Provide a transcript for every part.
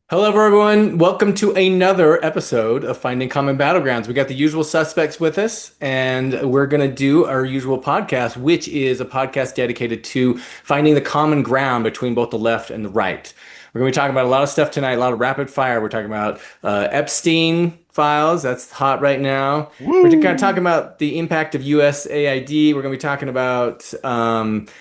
Hello, everyone. Welcome to another episode of Finding Common Battlegrounds. We got the usual suspects with us, and we're going to do our usual podcast, which is a podcast dedicated to finding the common ground between both the left and the right. We're going to be talking about a lot of stuff tonight, a lot of rapid fire. We're talking about Epstein files. That's hot right now. We're kind of talking Woo! about the impact of USAID. We're going to be talking about the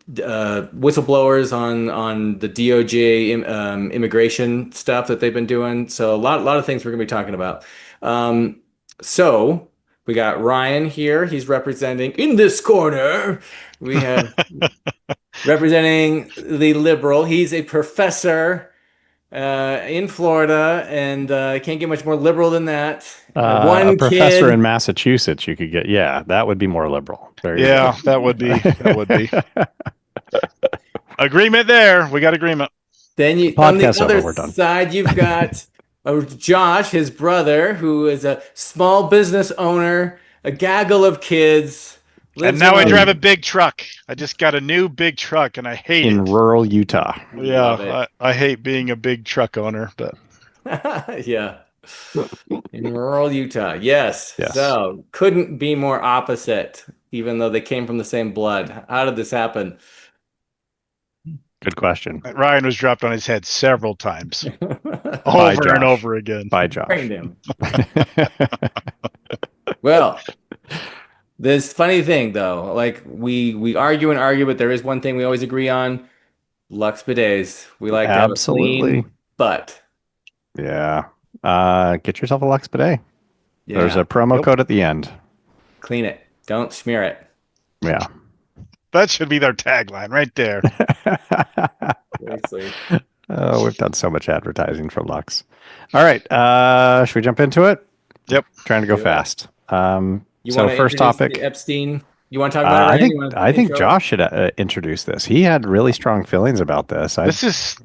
whistleblowers on the DOJ immigration stuff that they've been doing. So a lot of things we're going to be talking about. So we got Ryan here. He's representing in this corner. We have representing the liberal. He's a professor in Florida, and can't get much more liberal than that. A One professor in kid. Massachusetts, you could get. Yeah, that would be more liberal. There you go. Yeah, that would be agreement there. We got agreement. Then on the Podcast's over. other We're done. side, you've got Josh, his brother, who is a small business owner, a gaggle of kids, And lives in now I a drive a big truck. I just got a new big truck and I hate In it. rural Utah. love it. Yeah, I hate being a big truck owner, but Yeah, in rural Utah. Yes. Yes. So couldn't be more opposite, even though they came from the same blood. How did this happen? Good question. Ryan was dropped on his head several times, Bye, over and Josh. over again. Bye, Josh. Trained him. Well, this funny thing though, like we argue and argue, but there is one thing we always agree on. Lux bidets. We like to have a Absolutely. clean butt. Yeah. Get yourself a Lux Bidet. There's Yeah. a promo Yep. code at the end. Clean it. Don't smear it. Yeah. That should be their tagline right there. Seriously. Oh, we've done so much advertising for Lux. All right. Should we jump into it? Yep. Trying to go Do it. fast. You So want to first introduce the topic. Epstein? You want to talk about it, I Ryan? think You want I to think intro? Josh should introduce this. He had really strong feelings about this. This is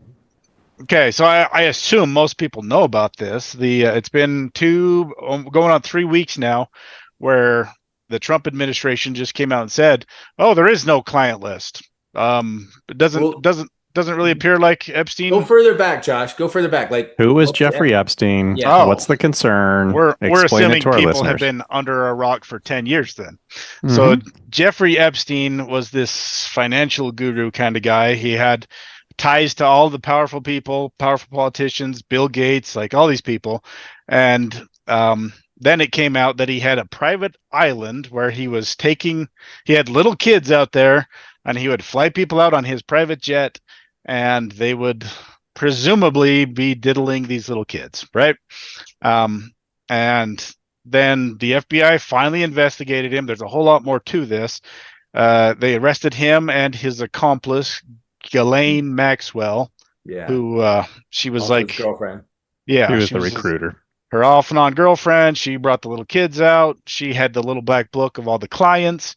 okay. So I assume most people know about this. It's been going on 3 weeks now, where the Trump administration just came out and said, "Oh, there is no client list." It doesn't Well, doesn't really appear like go Epstein. further back, Josh. Go further back. Like Who is what was Jeffrey Epstein? Yeah. Oh, What's the concern? we're Explain it assuming to our people have listeners. been under a rock for 10 years then. So Mhm. Jeffrey Epstein was this financial guru kind of guy. He had ties to all the powerful people, powerful politicians, Bill Gates, like all these people. And then it came out that he had a private island where he had little kids out there, and he would fly people out on his private jet, and they would presumably be diddling these little kids, right? And then the FBI finally investigated him. There's a whole lot more to this. They arrested him and his accomplice, Ghislaine Maxwell, Yeah. who she was Also his like, girlfriend. yeah, He was she the was recruiter. her off and on girlfriend. She brought the little kids out. She had the little black book of all the clients.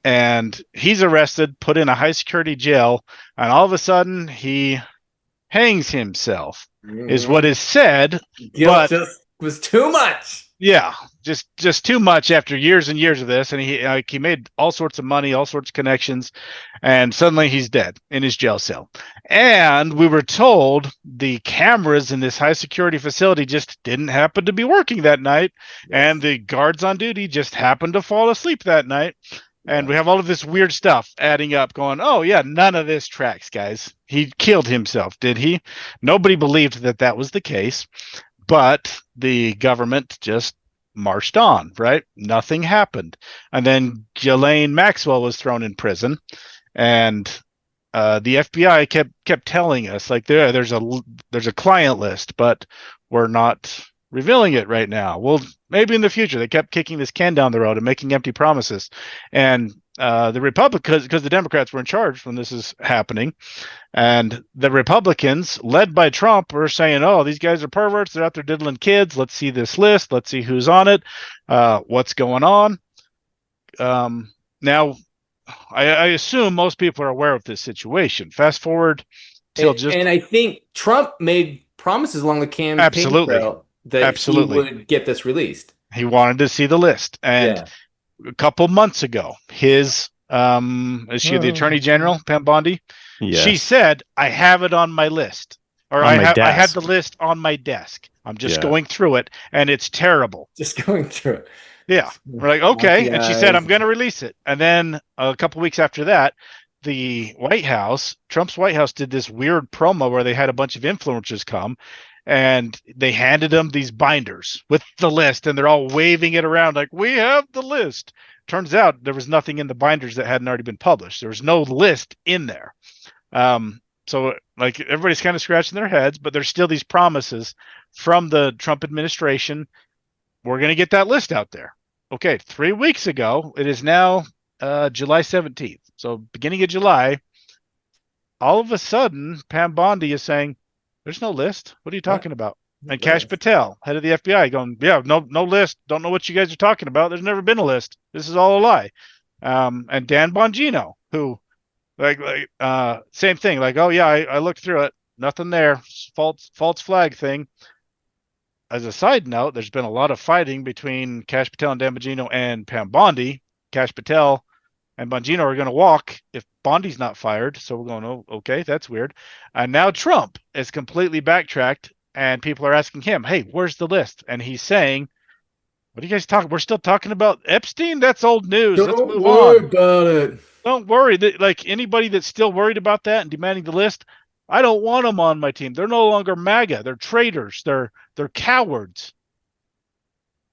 And he's arrested, put in a high security jail, and all of a sudden he hangs himself, is what is said. Guilt But just was too much. yeah, just too much after years and years of this, and he made all sorts of money, all sorts of connections, and suddenly he's dead in his jail cell. And we were told the cameras in this high security facility just didn't happen to be working that night, and the guards on duty just happened to fall asleep that night. And we have all of this weird stuff adding up, going, oh, yeah, none of this tracks, guys. He killed himself, did he? Nobody believed that that was the case, but the government just marched on, right? Nothing happened. And then Ghislaine Maxwell was thrown in prison, and the FBI kept telling us, like, there's a client list, but we're not revealing it right now. Well, maybe in the future. They kept kicking this can down the road and making empty promises. And the Republicans, because the Democrats were in charge when this is happening, and the Republicans, led by Trump, were saying, "Oh, these guys are perverts. They're out there diddling kids. Let's see this list. Let's see who's on it. What's going on?" Now, I assume most people are aware of this situation. Fast forward till just And I think Trump made promises along the campaign absolutely, trail that absolutely. he would get this released. He wanted to see the list, and Yeah. a couple months ago, his Is she the Attorney General, Pam Bondi? Yes. She said, "I have it on my list, or On my I had the desk. list on my desk. I'm just Yeah. going through it, and it's terrible." Just going through it. Yeah, we're like, Not okay, the and she said, eyes. "I'm going to release it." And then a couple weeks after that, the White House, Trump's White House, did this weird promo where they had a bunch of influencers come, and they handed them these binders with the list, and they're all waving it around like, "We have the list." Turns out there was nothing in the binders that hadn't already been published. There was no list in there. So like everybody's kind of scratching their heads, but there's still these promises from the Trump administration. We're going to get that list out there. Okay, 3 weeks ago, it is now July 17th. So beginning of July, all of a sudden, Pam Bondi is saying, "There's no list. What are you talking about?" And Kash Patel, head of the FBI, going, "Yeah, no list. Don't know what you guys are talking about. There's never been a list. This is all a lie." And Dan Bongino, who same thing, like, "Oh yeah, I looked through it. Nothing there. False flag thing." As a side note, there's been a lot of fighting between Kash Patel and Dan Bongino and Pam Bondi. Kash Patel and Bongino are going to walk if Bondi's not fired. So we're going, "Oh, okay, that's weird." And now Trump is completely backtracked, and people are asking him, "Hey, where's the list?" And he's saying, "What are you guys talking? We're still talking about Epstein? That's old news. Let's Don't move worry on. about it. Don't worry." Like anybody that's still worried about that and demanding the list, I don't want them on my team. They're no longer MAGA. They're traitors. They're cowards.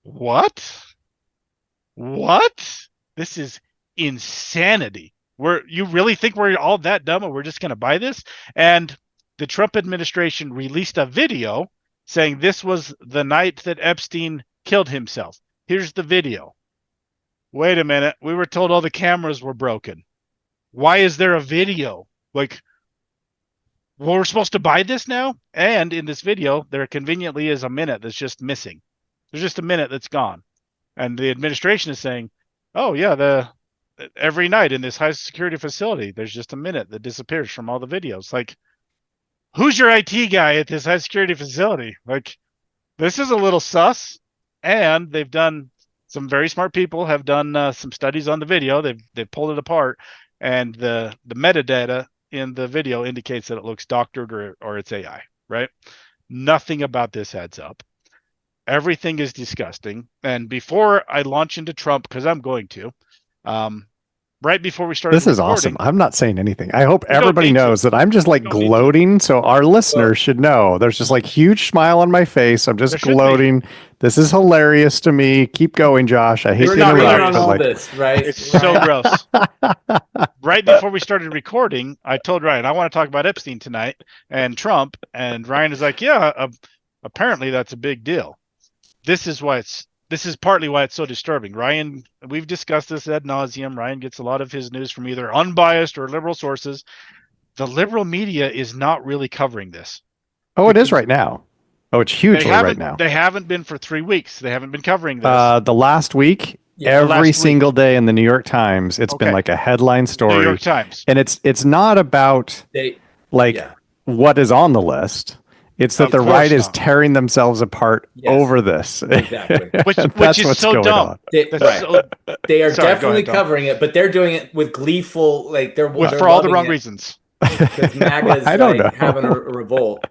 What? This is insanity. You really think we're all that dumb and we're just going to buy this? And the Trump administration released a video saying this was the night that Epstein killed himself. Here's the video. Wait a minute. We were told all the cameras were broken. Why is there a video? Like, well, we're supposed to buy this now? And in this video, there conveniently is a minute that's just missing. There's just a minute that's gone. And the administration is saying, "Oh yeah, every night in this high security facility, there's just a minute that disappears from all the videos." Like, who's your IT guy at this high security facility? Like, this is a little sus. And they've done, some very smart people have done some studies on the video. They've pulled it apart, and the metadata in the video indicates that it looks doctored or it's AI, right? Nothing about this adds up. Everything is disgusting. And before I launch into Trump, because I'm going to, right before we started This is recording, awesome. I'm not saying anything. I hope You don't everybody need to. knows that I'm just like You don't need to. gloating. So our listeners should know there's just like huge smile on my face. I'm just There should be. gloating. This is hilarious to me. Keep going, Josh. I hate You're to not hilarious. in interrupt. on but all like, this, right? It's so gross. Right before we started recording, I told Ryan, "I want to talk about Epstein tonight and Trump." And Ryan is like, "Yeah, apparently that's a big deal." This is partly why it's so disturbing. Ryan, we've discussed this ad nauseum. Ryan gets a lot of his news from either unbiased or liberal sources. The liberal media is not really covering this. oh, it is right now. Oh, it's hugely right now. They haven't been for 3 weeks. They haven't been covering this. The last week, Yeah, every single day in the New York Times, it's been Okay. like a headline story. New York Times. And it's not about Yeah. what is on the list. It's that Of the course right is not. tearing themselves apart Yes. over this. Exactly. Which That's is what's so going dumb. on. They, That's right. so- They are Sorry, go definitely ahead, Tom. covering it, but they're doing it with gleeful, like they're for all the loving wrong it reasons. because MAGA's I don't like know. having a revolt.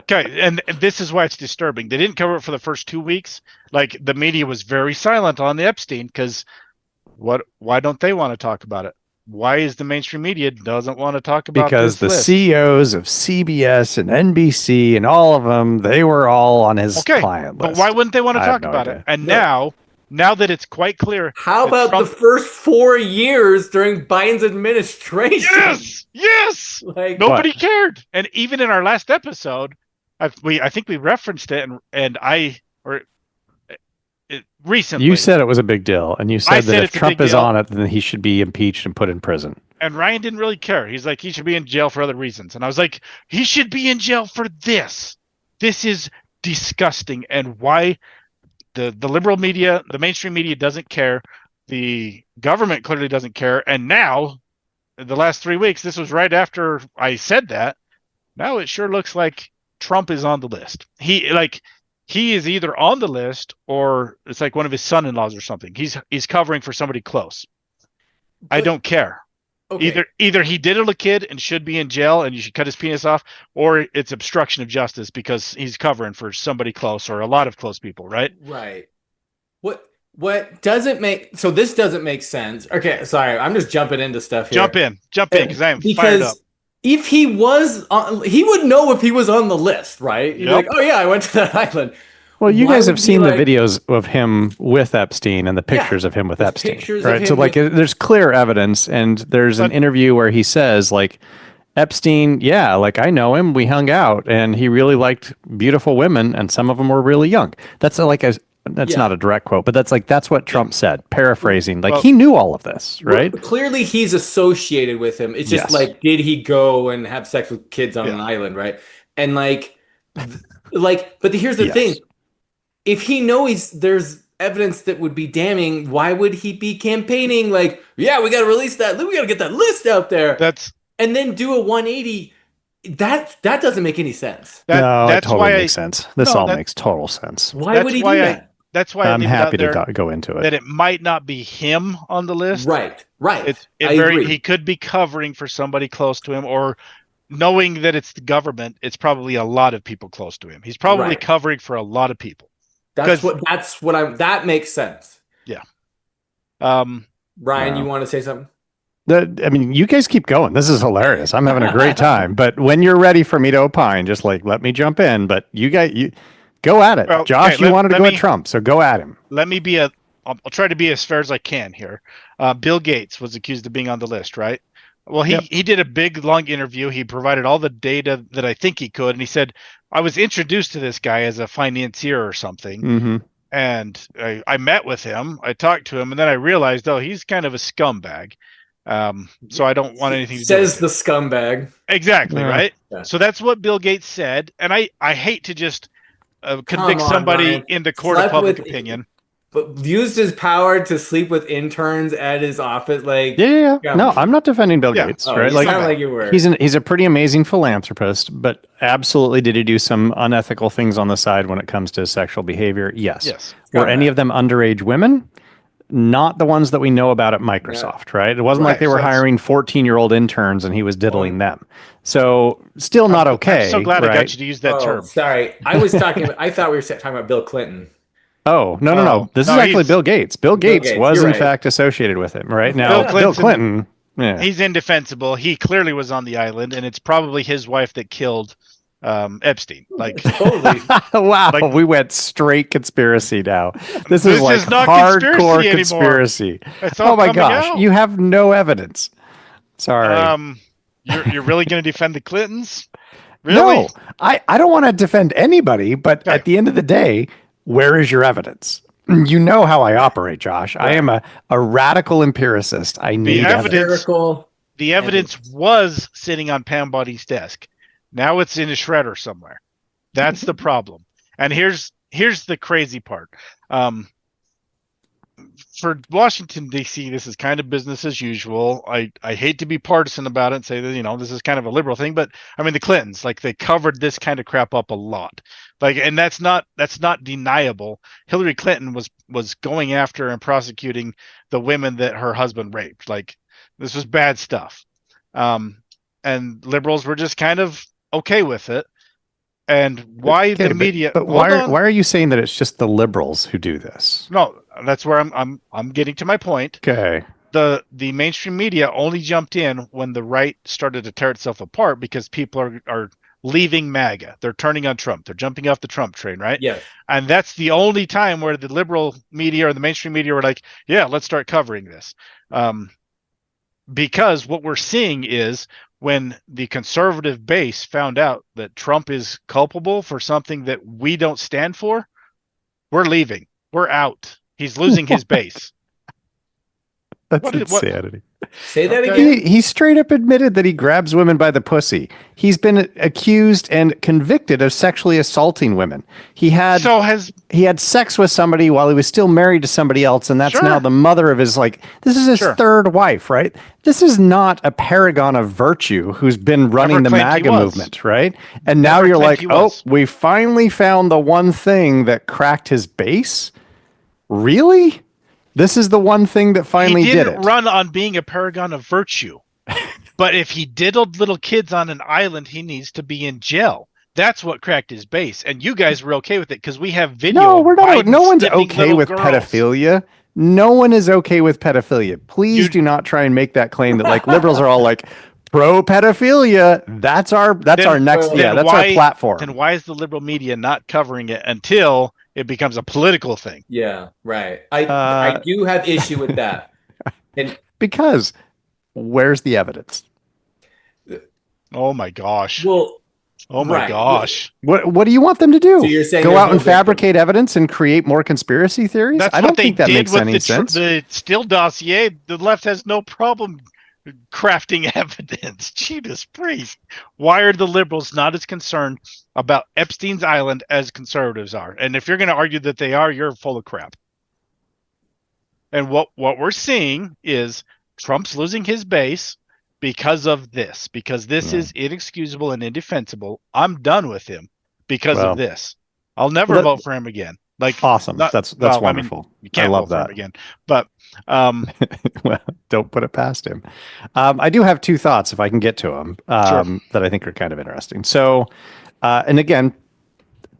Okay, and this is why it's disturbing. They didn't cover it for the first 2 weeks. Like, the media was very silent on the Epstein because why don't they want to talk about it? Why is the mainstream media doesn't want to talk about Because this the list? CEOs of CBS and NBC and all of them, they were all on his Okay, client but list. why wouldn't they want to I have talk no about idea. it? And No. now that it's quite clear, How that about Trump- the first 4 years during Biden's administration? Yes. Like, Nobody cared. And even in our last episode, I think we referenced it, recently. You said it was a big deal, and you I said said that if it's a Trump big is deal. on it, then he should be impeached and put in prison. And Ryan didn't really care. He's like, he should be in jail for other reasons. And I was like, he should be in jail for this. This is disgusting. And why the liberal media, the mainstream media doesn't care. The government clearly doesn't care. And now, the last 3 weeks, this was right after I said that. Now it sure looks like Trump is on the list. He is either on the list or it's like one of his son-in-laws or something. He's covering for somebody close. I don't care. Okay. Either he diddled a kid and should be in jail and you should cut his penis off, or it's obstruction of justice because he's covering for somebody close or a lot of close people, right? Right. What doesn't make so this doesn't make sense. Okay, sorry, I'm just jumping into stuff here. Jump in because I am fired up. Because if he was on, he would know if he was on the list, right? You're like, oh yeah, I went to that island. Well, you Why guys would have he, seen the like- videos of him with Epstein and the pictures of him with there's Epstein, pictures right? of So him like, there's clear evidence, and there's an But- interview where he says like, Epstein, yeah, like I know him, we hung out, and he really liked beautiful women, and some of them were really young. That's Yeah. not a direct quote, but that's what Trump said, paraphrasing. Like Well- he knew all of this, right? Well, clearly, he's associated with him. It's just Yes. like, did he go and have sex with kids on an island, right? And but here's the Yes. thing: if he knows there's evidence that would be damning, why would he be campaigning like, yeah, we got to release that, we got to get that list out there, and then do a 180? That doesn't make any sense. No, that's it totally why makes sense. This all makes total sense. Why would he do that? That's why I'm I leave it happy out there to go into it. that it might not be him on the list. Right. I He agree. could be covering for somebody close to him, or knowing that it's the government. It's probably a lot of people close to him. He's probably Right. covering for a lot of people. That makes sense. Yeah. Ryan, Wow. you want to say something? I mean, you guys keep going. This is hilarious. I'm having a great time. But when you're ready for me to opine, just like let me jump in. But you go at it. Well, Josh, okay, you wanted to go at Trump, so go at him. Let me be I'll try to be as fair as I can here. Bill Gates was accused of being on the list, right? Well, he did a big, long interview. He provided all the data that I think he could. And he said, I was introduced to this guy as a financier or something. Mm-hmm. And I met with him. I talked to him. And then I realized, he's kind of a scumbag. So I don't want anything to do with Says the scumbag. Exactly, Yeah. right? Yeah. So that's what Bill Gates said. And I hate to just convict on, somebody Ryan. in the court of Slept public with- opinion. But used his power to sleep with interns at his office, like Yeah. Yeah. No, I'm not defending Bill Yeah. Gates, oh, right? you Like sound like you were. he's a pretty amazing philanthropist, but absolutely did he do some unethical things on the side when it comes to sexual behavior? Yes. Yes. Were any of them underage women? Not the ones that we know about at Microsoft, right? It wasn't like Right, they were so it's- hiring 14-year-old interns and he was diddling them. So still not okay. I'm so glad I right? got you to use that Oh, term. sorry, I was talking. I thought we were talking about Bill Clinton. Oh, no. Oh, This no, is actually he's- Bill Gates. Bill Gates Gates, was you're in right. fact associated with him, right? Now, Bill Bill Clinton- Clinton, yeah. He's indefensible. He clearly was on the island, and it's probably his wife that killed Epstein. Like, Totally. Wow, Like- we went straight conspiracy now. This This is like is not hardcore conspiracy anymore. conspiracy. it's all Oh my coming gosh, out. you have no evidence. Sorry. You're really going to defend the Clintons? Really? No, I don't want to defend anybody, but Okay. at the end of the day, where is your evidence? You know how I operate, Josh. I am a radical empiricist. I need evidence- evidence. Miracle. The evidence was sitting on Pam Body's desk. Now it's in a shredder somewhere. That's the problem. And here's the crazy part. For Washington, D.C., this is kind of business as usual. I hate to be partisan about it and say that, this is kind of a liberal thing, but I mean, the Clintons, like, they covered this kind of crap up a lot. Like, and that's not deniable. Hillary Clinton was going after and prosecuting the women that her husband raped. Like, this was bad stuff. And liberals were just kind of okay with it. And why Okay, the media? But Hold why on. are you saying that it's just the liberals who do this? No, that's where I'm getting to my point. Okay. The mainstream media only jumped in when the right started to tear itself apart because people are leaving MAGA. They're turning on Trump. They're jumping off the Trump train, right? Yes. And that's the only time where the liberal media or the mainstream media were like, yeah, let's start covering this. Because what we're seeing is when the conservative base found out that Trump is culpable for something that we don't stand for, we're leaving. We're out. He's losing his base. That's What is- what- insanity. Say that Okay. again. He straight up admitted that he grabs women by the pussy. He's been accused and convicted of sexually assaulting women. He had sex with somebody while he was still married to somebody else, and that's Sure. now the mother of his, like, this is his Sure. third wife, right? This is not a paragon of virtue who's been running the claimed he MAGA was. movement, right? And now Never you're claimed like, he oh, was. we finally found the one thing that cracked his base? Really? This is the one thing that finally did it. He didn't run on being a paragon of virtue. But if he diddled little kids on an island, he needs to be in jail. That's what cracked his base. And you guys were okay with it because we have video. No, we're not. No one's okay with pedophilia. No one is okay with pedophilia. Please do not try and make that claim that like liberals are all like pro pedophilia. That's our next. Yeah, that's our platform. Then why is the liberal media not covering it until it becomes a political thing? Yeah, right. I do have issue with that. And because where's the evidence? Oh my gosh. Well, oh my gosh. What do you want them to do? So you're saying go out and fabricate evidence and create more conspiracy theories? I don't think that makes any sense. The Steele dossier, the left has no problem crafting evidence. Jesus Priest. Why are the liberals not as concerned about Epstein's Island as conservatives are? And if you're going to argue that they are, you're full of crap. And what we're seeing is Trump's losing his base because of this, because this is inexcusable and indefensible. I'm done with him because of this. I'll never vote for him again. Like awesome. That's wonderful. I mean, you can't vote for him again. But well, don't put it past him. I do have two thoughts if I can get to them that I think are kind of interesting. So, and again,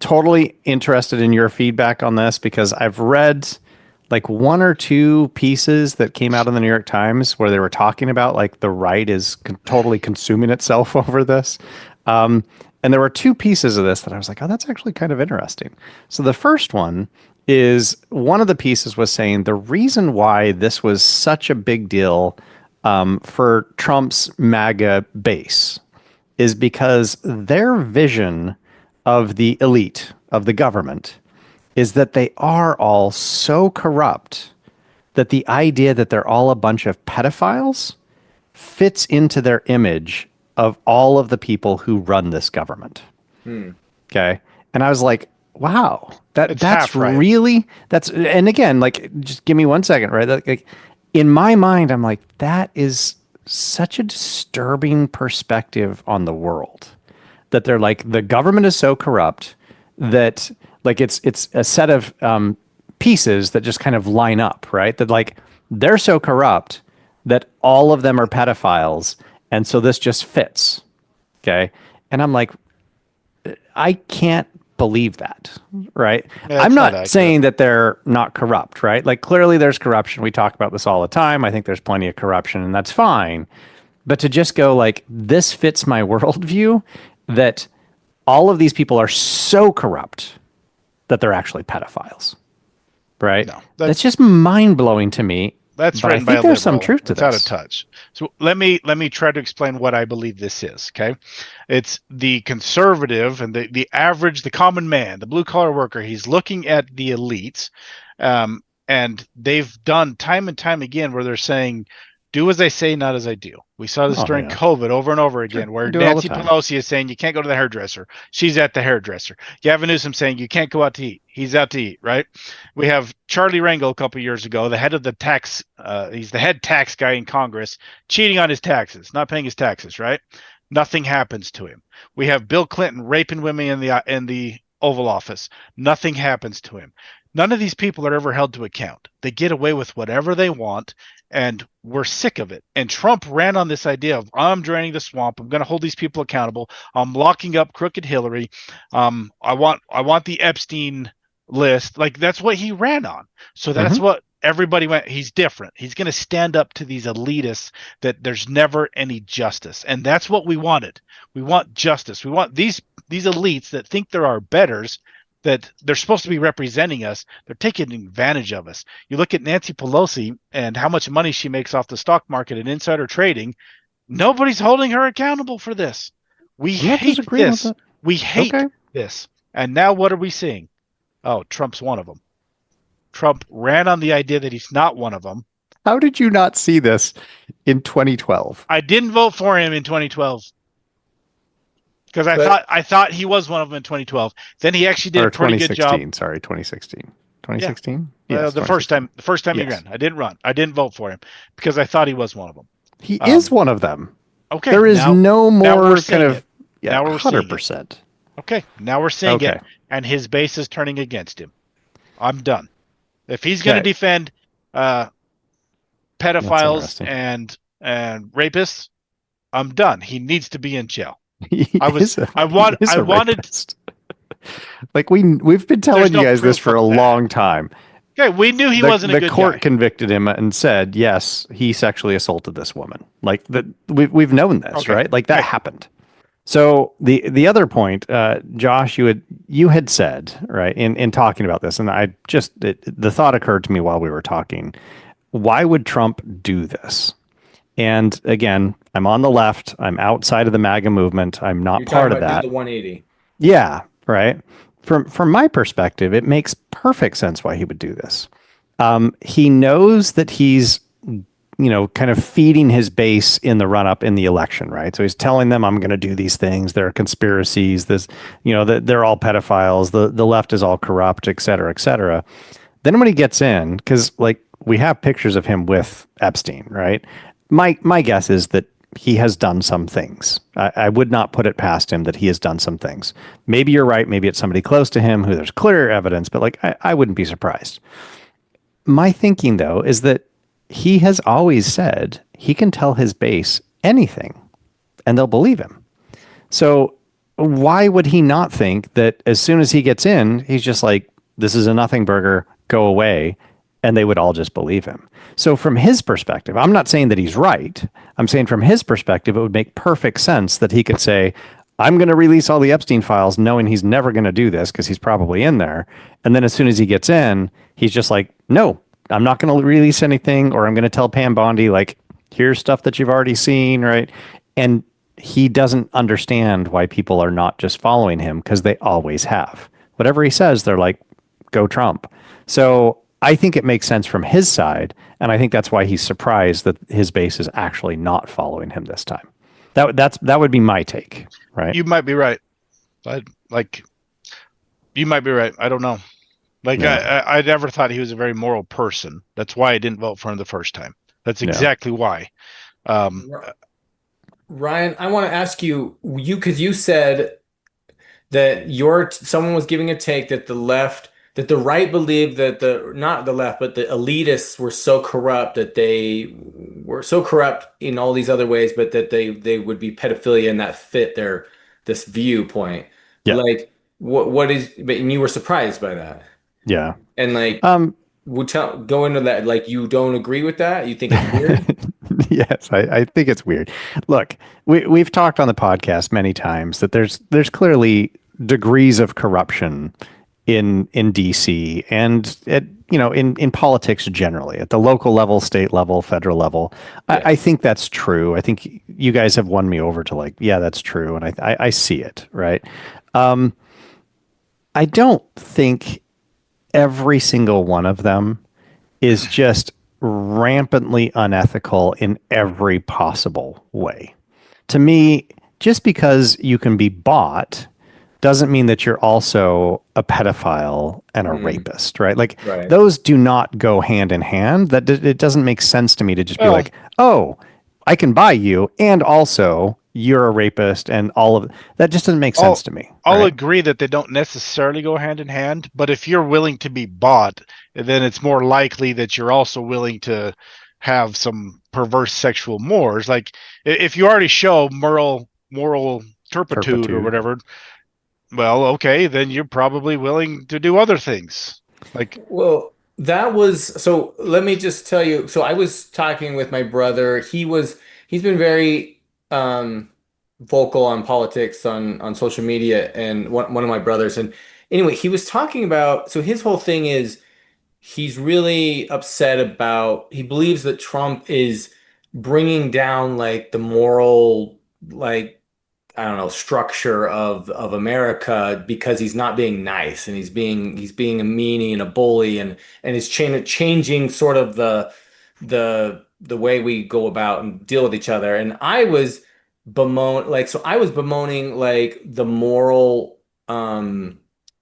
totally interested in your feedback on this because I've read like one or two pieces that came out in the New York Times where they were talking about like the right is totally consuming itself over this. And there were two pieces of this that I was like, oh, that's actually kind of interesting. So the first one is one of the pieces was saying the reason why this was such a big deal for Trump's MAGA base is because their vision of the elite of the government is that they are all so corrupt that the idea that they're all a bunch of pedophiles fits into their image of all of the people who run this government. Okay. And I was like, wow, that's really, and again, like, just give me 1 second, right? Like in my mind, I'm like, that is such a disturbing perspective on the world that they're like, the government is so corrupt that like it's a set of pieces that just kind of line up, right? That like they're so corrupt that all of them are pedophiles, and so this just fits. Okay, and I'm like, I can't believe that, right? Yeah, I'm not saying that they're not corrupt, right? Like clearly there's corruption. We talk about this all the time. I think there's plenty of corruption, and that's fine. But to just go like this fits my worldview, that all of these people are so corrupt that they're actually pedophiles, right? No, that's just mind-blowing to me. That's right. I think there's some truth to this. Out of touch. So let me try to explain what I believe this is. Okay, it's the conservative and the average, the common man, the blue-collar worker. He's looking at the elites, and they've done time and time again where they're saying, "Do as I say, not as I do." We saw this during COVID over and over again, where Nancy Pelosi is saying you can't go to the hairdresser. She's at the hairdresser. Gavin Newsom saying you can't go out to eat. He's out to eat, right? We have Charlie Rangel a couple of years ago, the head of the tax, he's the head tax guy in Congress, cheating on his taxes, not paying his taxes, right? Nothing happens to him. We have Bill Clinton raping women in the Oval Office. Nothing happens to him. None of these people are ever held to account. They get away with whatever they want, and we're sick of it. And Trump ran on this idea of, I'm draining the swamp. I'm going to hold these people accountable. I'm locking up crooked Hillary. I want the Epstein list. Like, that's what he ran on. So that's what everybody went, he's different. He's going to stand up to these elitists that there's never any justice. And that's what we wanted. We want justice. We want these elites that think there are betters, that they're supposed to be representing us. They're taking advantage of us. You look at Nancy Pelosi and how much money she makes off the stock market and insider trading. Nobody's holding her accountable for this. We hate this. We hate this. And now what are we seeing? Oh, Trump's one of them. Trump ran on the idea that he's not one of them. How did you not see this in 2012? I didn't vote for him in 2012. Because I thought he was one of them in 2012. Then he actually did a pretty good job. 2016. 2016? Yeah, the first time he ran. I didn't run. I didn't vote for him because I thought he was one of them. He is one of them. Okay. There is no more kind of 100%. Okay. Now we're seeing it, and his base is turning against him. I'm done. If he's going to defend pedophiles and rapists, I'm done. He needs to be in jail. I wanted rapist. Like we've been telling you guys this for a long time. Okay, we knew he wasn't a good guy. The court convicted him and said, yes, he sexually assaulted this woman. Like we've known this, right? Like that happened. So the other point, Josh, you had said, right, in talking about this, and the thought occurred to me while we were talking, why would Trump do this? And again, I'm on the left. I'm outside of the MAGA movement. I'm not part of that. The 180. Yeah, right. From my perspective, it makes perfect sense why he would do this. He knows that he's, kind of feeding his base in the run up in the election, right? So he's telling them, I'm going to do these things. There are conspiracies. They're all pedophiles. The left is all corrupt, et cetera, et cetera. Then when he gets in, because we have pictures of him with Epstein, right? My guess is that he has done some things. I would not put it past him that he has done some things. Maybe you're right. Maybe it's somebody close to him who there's clear evidence, but I wouldn't be surprised. My thinking, though, is that he has always said he can tell his base anything and they'll believe him. So why would he not think that as soon as he gets in, he's just like, this is a nothing burger, go away, and they would all just believe him. So from his perspective, I'm not saying that he's right. I'm saying from his perspective, it would make perfect sense that he could say, I'm going to release all the Epstein files knowing he's never going to do this because he's probably in there. And then as soon as he gets in, he's just like, no, I'm not going to release anything, or I'm going to tell Pam Bondi, here's stuff that you've already seen, right? And he doesn't understand why people are not just following him because they always have. Whatever he says, they're like, go Trump. So I think it makes sense from his side, and I think that's why he's surprised that his base is actually not following him this time. That would be my take, right? You might be right. You might be right. I don't know. I never thought he was a very moral person. That's why I didn't vote for him the first time. That's exactly why. Ryan, I want to ask you, because you said that someone was giving a take that the right believed that not the left, but the elitists were so corrupt that they were so corrupt in all these other ways, but that they would be pedophilia and that fit this viewpoint. Yeah. And you were surprised by that. Yeah. And go into that. You don't agree with that? You think it's weird? Yes, I think it's weird. Look, we've talked on the podcast many times that there's clearly degrees of corruption in DC and in politics generally, at the local level, state level, federal level. Yeah. I think that's true. I think you guys have won me over to yeah, that's true. And I see it, right? I don't think every single one of them is just rampantly unethical in every possible way. To me, just because you can be bought doesn't mean that you're also a pedophile and a rapist, right? Right. Those do not go hand in hand. That it doesn't make sense to me to just be like, oh, I can buy you and also you're a rapist and all of that. Just doesn't make sense to me. I'll agree that they don't necessarily go hand in hand, but if you're willing to be bought, then it's more likely that you're also willing to have some perverse sexual mores. If you already show moral turpitude or whatever, well, okay, then you're probably willing to do other things. So let me just tell you. So I was talking with my brother. He's been very vocal on politics on social media, and one of my brothers. And anyway, he was talking about, so his whole thing is he's really upset about, he believes that Trump is bringing down the moral, I don't know, structure of America because he's not being nice and he's being a meanie and a bully and is changing sort of the way we go about and deal with each other. And I was bemoaning the moral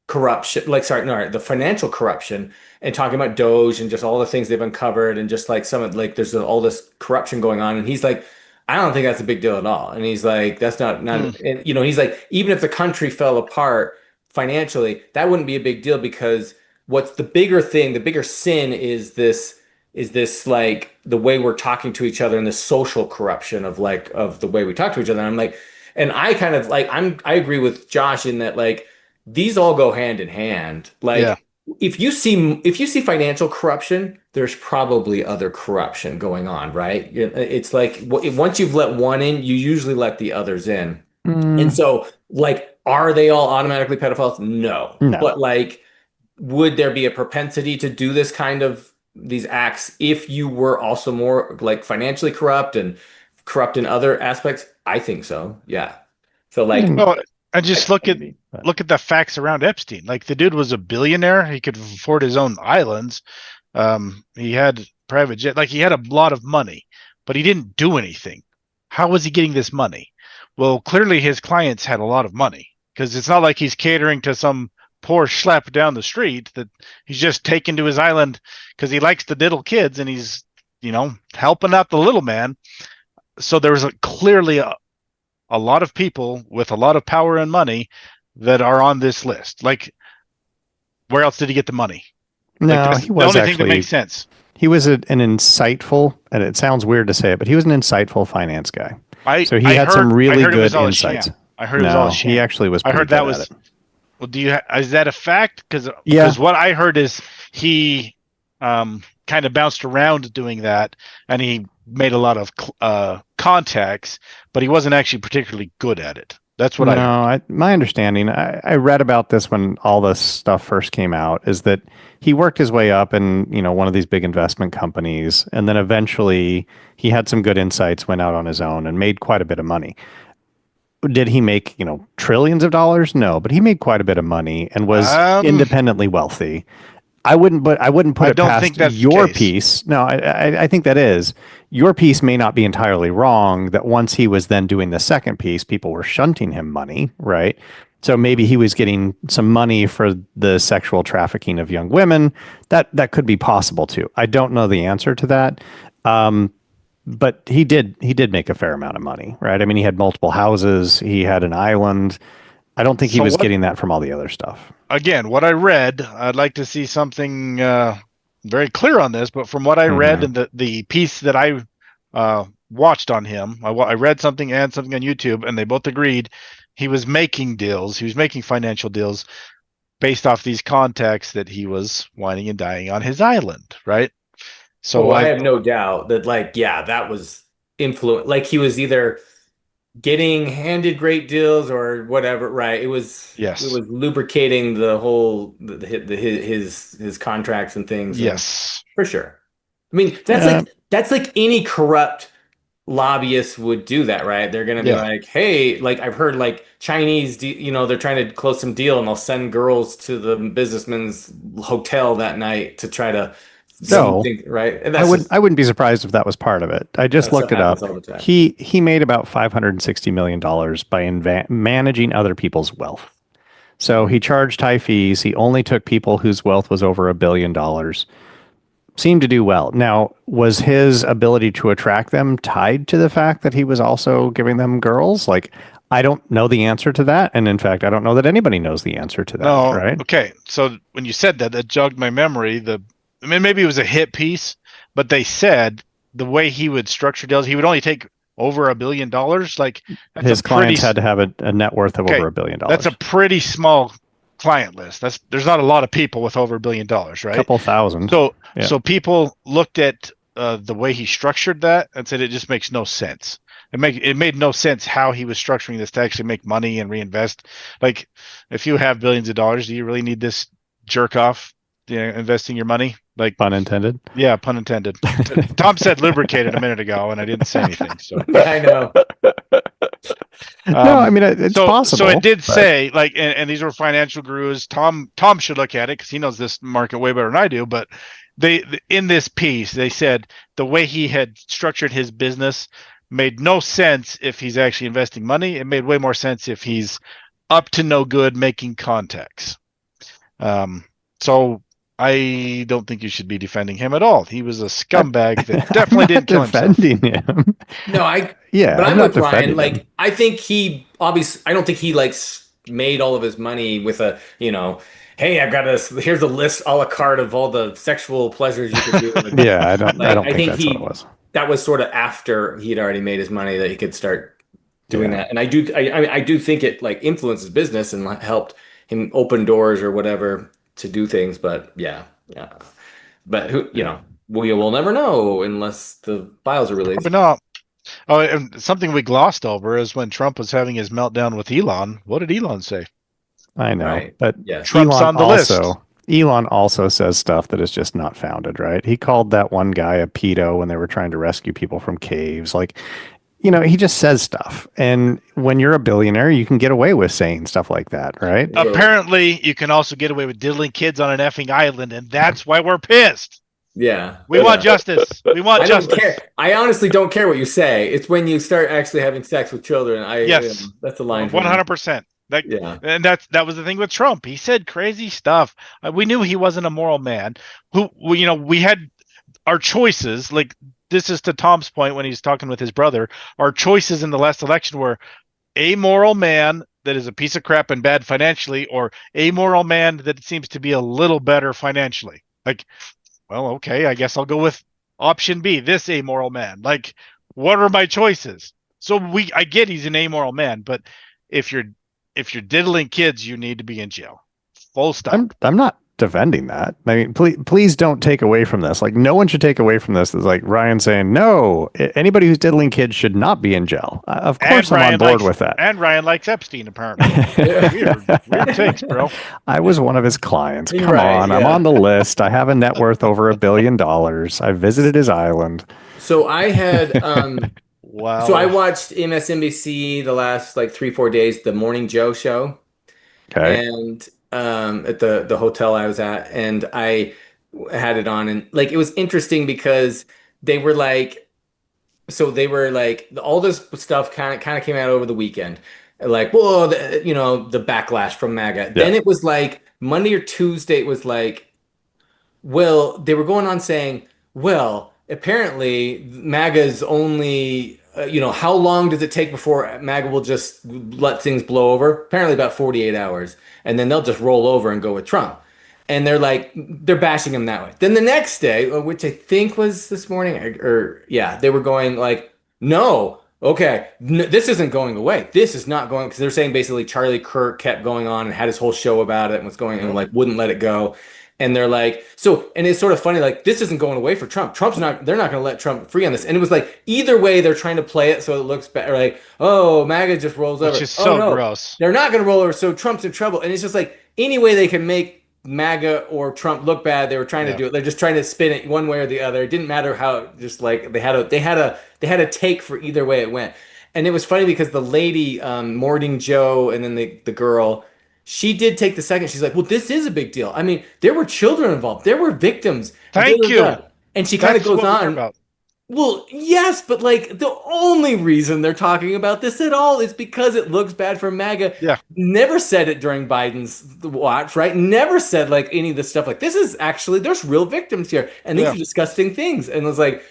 corruption, the financial corruption, and talking about Doge and just all the things they've uncovered and just there's all this corruption going on. And he's like, I don't think that's a big deal at all. And he's like, that's not, and, he's like, even if the country fell apart financially, that wouldn't be a big deal because what's the bigger sin is this is this like the way we're talking to each other and the social corruption of the way we talk to each other. And I'm like, and I kind of like I agree with Josh in that like these all go hand in hand. Yeah. Like if you see financial corruption, there's probably other corruption going on, right? It's like once you've let one in, you usually let the others in. And so like are they all automatically pedophiles? No. No. But like would there be a propensity to do this kind of these acts if you were also more like financially corrupt and corrupt in other aspects? I think so. Yeah. So like, well, I just look at the facts around Epstein. Like the dude was a billionaire. He could afford his own islands. He had private jet. Like he had a lot of money, but he didn't do anything. How was he getting this money? Well, clearly his clients had a lot of money because it's not like he's catering to some poor schlep down the street that he's just taken to his island because he likes to diddle kids and he's, helping out the little man. So there was clearly a lot of people with a lot of power and money that are on this list. Like, where else did he get the money? No, he was the only thing that makes sense. He was an insightful, and it sounds weird to say it, but he was an insightful finance guy. So he had some really good insights. I heard it was all a sham. He actually was. I heard that was. Well, is that a fact? Because what I heard is he kind of bounced around doing that, and he made a lot of contacts, but he wasn't actually particularly good at it. That's what I heard. My understanding, I read about this when all this stuff first came out, is that he worked his way up in one of these big investment companies, and then eventually he had some good insights, went out on his own, and made quite a bit of money. Did he make trillions of dollars? No, but he made quite a bit of money and was independently wealthy. I wouldn't put it past your piece. No, I think that is. Your piece may not be entirely wrong, that once he was then doing the second piece, people were shunting him money, right? So maybe he was getting some money for the sexual trafficking of young women. That could be possible too. I don't know the answer to that. But he did make a fair amount of money, right? I mean, he had multiple houses. He had an island. I don't think he was getting that from all the other stuff. Again, what I read, I'd like to see something very clear on this, but from what I read and the piece that I watched on him, I read something and something on YouTube, and they both agreed he was making deals. He was making financial deals based off these contacts that he was whining and dying on his island, right? So I have no doubt that that was influence. Like he was either getting handed great deals or whatever, right? It was lubricating the whole his contracts and things. Yes, for sure. I mean, that's like any corrupt lobbyist would do that, right? They're gonna be like, hey, like I've heard like Chinese, they're trying to close some deal and they'll send girls to the businessman's hotel that night to try to. Right. And I wouldn't be surprised if that was part of it. I just looked it up. He made about $560 million by managing other people's wealth. So he charged high fees. He only took people whose wealth was over $1 billion. Seemed to do well. Now, was his ability to attract them tied to the fact that he was also giving them girls? Like, I don't know the answer to that. And in fact, I don't know that anybody knows the answer to that. No, right? Okay. So when you said that jogged my memory. Maybe it was a hit piece, but they said the way he would structure deals, he would only take over $1 billion. Like his clients had to have a net worth of over $1 billion. That's a pretty small client list. There's not a lot of people with over $1 billion, right? A couple thousand. So people looked at the way he structured that and said it just makes no sense. It made no sense how he was structuring this to actually make money and reinvest. Like if you have billions of dollars, do you really need this jerk off? Investing your money, like pun intended. Yeah, pun intended. Tom said lubricated a minute ago, and I didn't say anything. So I know. No, I mean it's possible. So it did say and these were financial gurus. Tom should look at it because he knows this market way better than I do. But they in this piece they said the way he had structured his business made no sense if he's actually investing money. It made way more sense if he's up to no good making contacts. So I don't think you should be defending him at all. He was a scumbag that definitely didn't kill himself. Defending him. No, but I'm with Ryan. Like, I think he obviously, I don't think he made all of his money with hey, I've got this. Here's a list a la carte of all the sexual pleasures you could do. Yeah, I Like, don't I think think that's what it was. that was sort of after he'd already made his money that he could start doing Yeah. that. And I do think it like influenced his business and helped him open doors or whatever to do things. But yeah. But who, Yeah. we will never know unless the files are Probably released. not. Oh, and something we glossed over is when Trump was having his meltdown with Elon. What did Elon say? I know, Right. but Yes. Trump's on the list. Elon also says stuff that is just not founded, right? He called that one guy a pedo when they were trying to rescue people from caves. Like, he just says stuff. And when you're a billionaire, you can get away with saying stuff like that, right? Apparently, you can also get away with diddling kids on an effing island, and that's why we're pissed. Yeah. We want justice. We want justice. Don't care. I honestly don't care what you say. It's when you start actually having sex with children. Yes. That's a line. 100%. And that was the thing with Trump. He said crazy stuff. We knew he wasn't a moral man. We had our choices. Like, this is to Tom's point when he's talking with his brother. Our choices in the last election were a moral man that is a piece of crap and bad financially, or a moral man that seems to be a little better financially. Like, well, okay, I guess I'll go with option B, this amoral man. Like, what are my choices? So I get he's an amoral man, but if you're diddling kids, you need to be in jail. Full stop. I'm not defending that. I mean, please don't take away from this. Like, no one should take away from this. It's like Ryan saying, no, anybody who's diddling kids should not be in jail. Of course, I'm on board with that. And Ryan likes Epstein, apparently. Weird takes, bro. I was one of his clients. Come on, yeah. I'm on the list. I have a net worth over $1 billion. I visited his island. So I had, wow. So I watched MSNBC the last like 3-4 days, the Morning Joe show. Okay. And at the hotel I was at, and I had it on, and like it was interesting because they were like all this stuff kind of came out over the weekend, like, whoa, the backlash from MAGA. Yeah. Then it was like Monday or Tuesday, it was like, well, they were going on saying, well, apparently MAGA's only how long does it take before MAGA will just let things blow over? Apparently about 48 hours. And then they'll just roll over and go with Trump. And they're bashing him that way. Then the next day, which I think was this morning, they were going like, no, okay, this isn't going away. This is not going, because they're saying basically Charlie Kirk kept going on and had his whole show about it and was going and like wouldn't let it go. And they're like, and it's sort of funny, like, this isn't going away for Trump. They're not going to let Trump free on this. And it was like, either way, they're trying to play it so it looks better. Like, oh, MAGA just rolls over. Which is so gross. They're not going to roll over, so Trump's in trouble. And it's just like, any way they can make MAGA or Trump look bad, they were trying to do it. They're just trying to spin it one way or the other. It didn't matter how, just like, they had a take for either way it went. And it was funny because the lady, Morning Joe, and then the girl, she did take the second. She's like, well, this is a big deal. I mean, there were children involved. There were victims. Thank you. And she kind of goes on. Well, yes, but like the only reason they're talking about this at all is because it looks bad for MAGA. Yeah. Never said it during Biden's watch, right? Never said like any of this stuff. Like, this is actually, there's real victims here. And these are disgusting things. And it was like,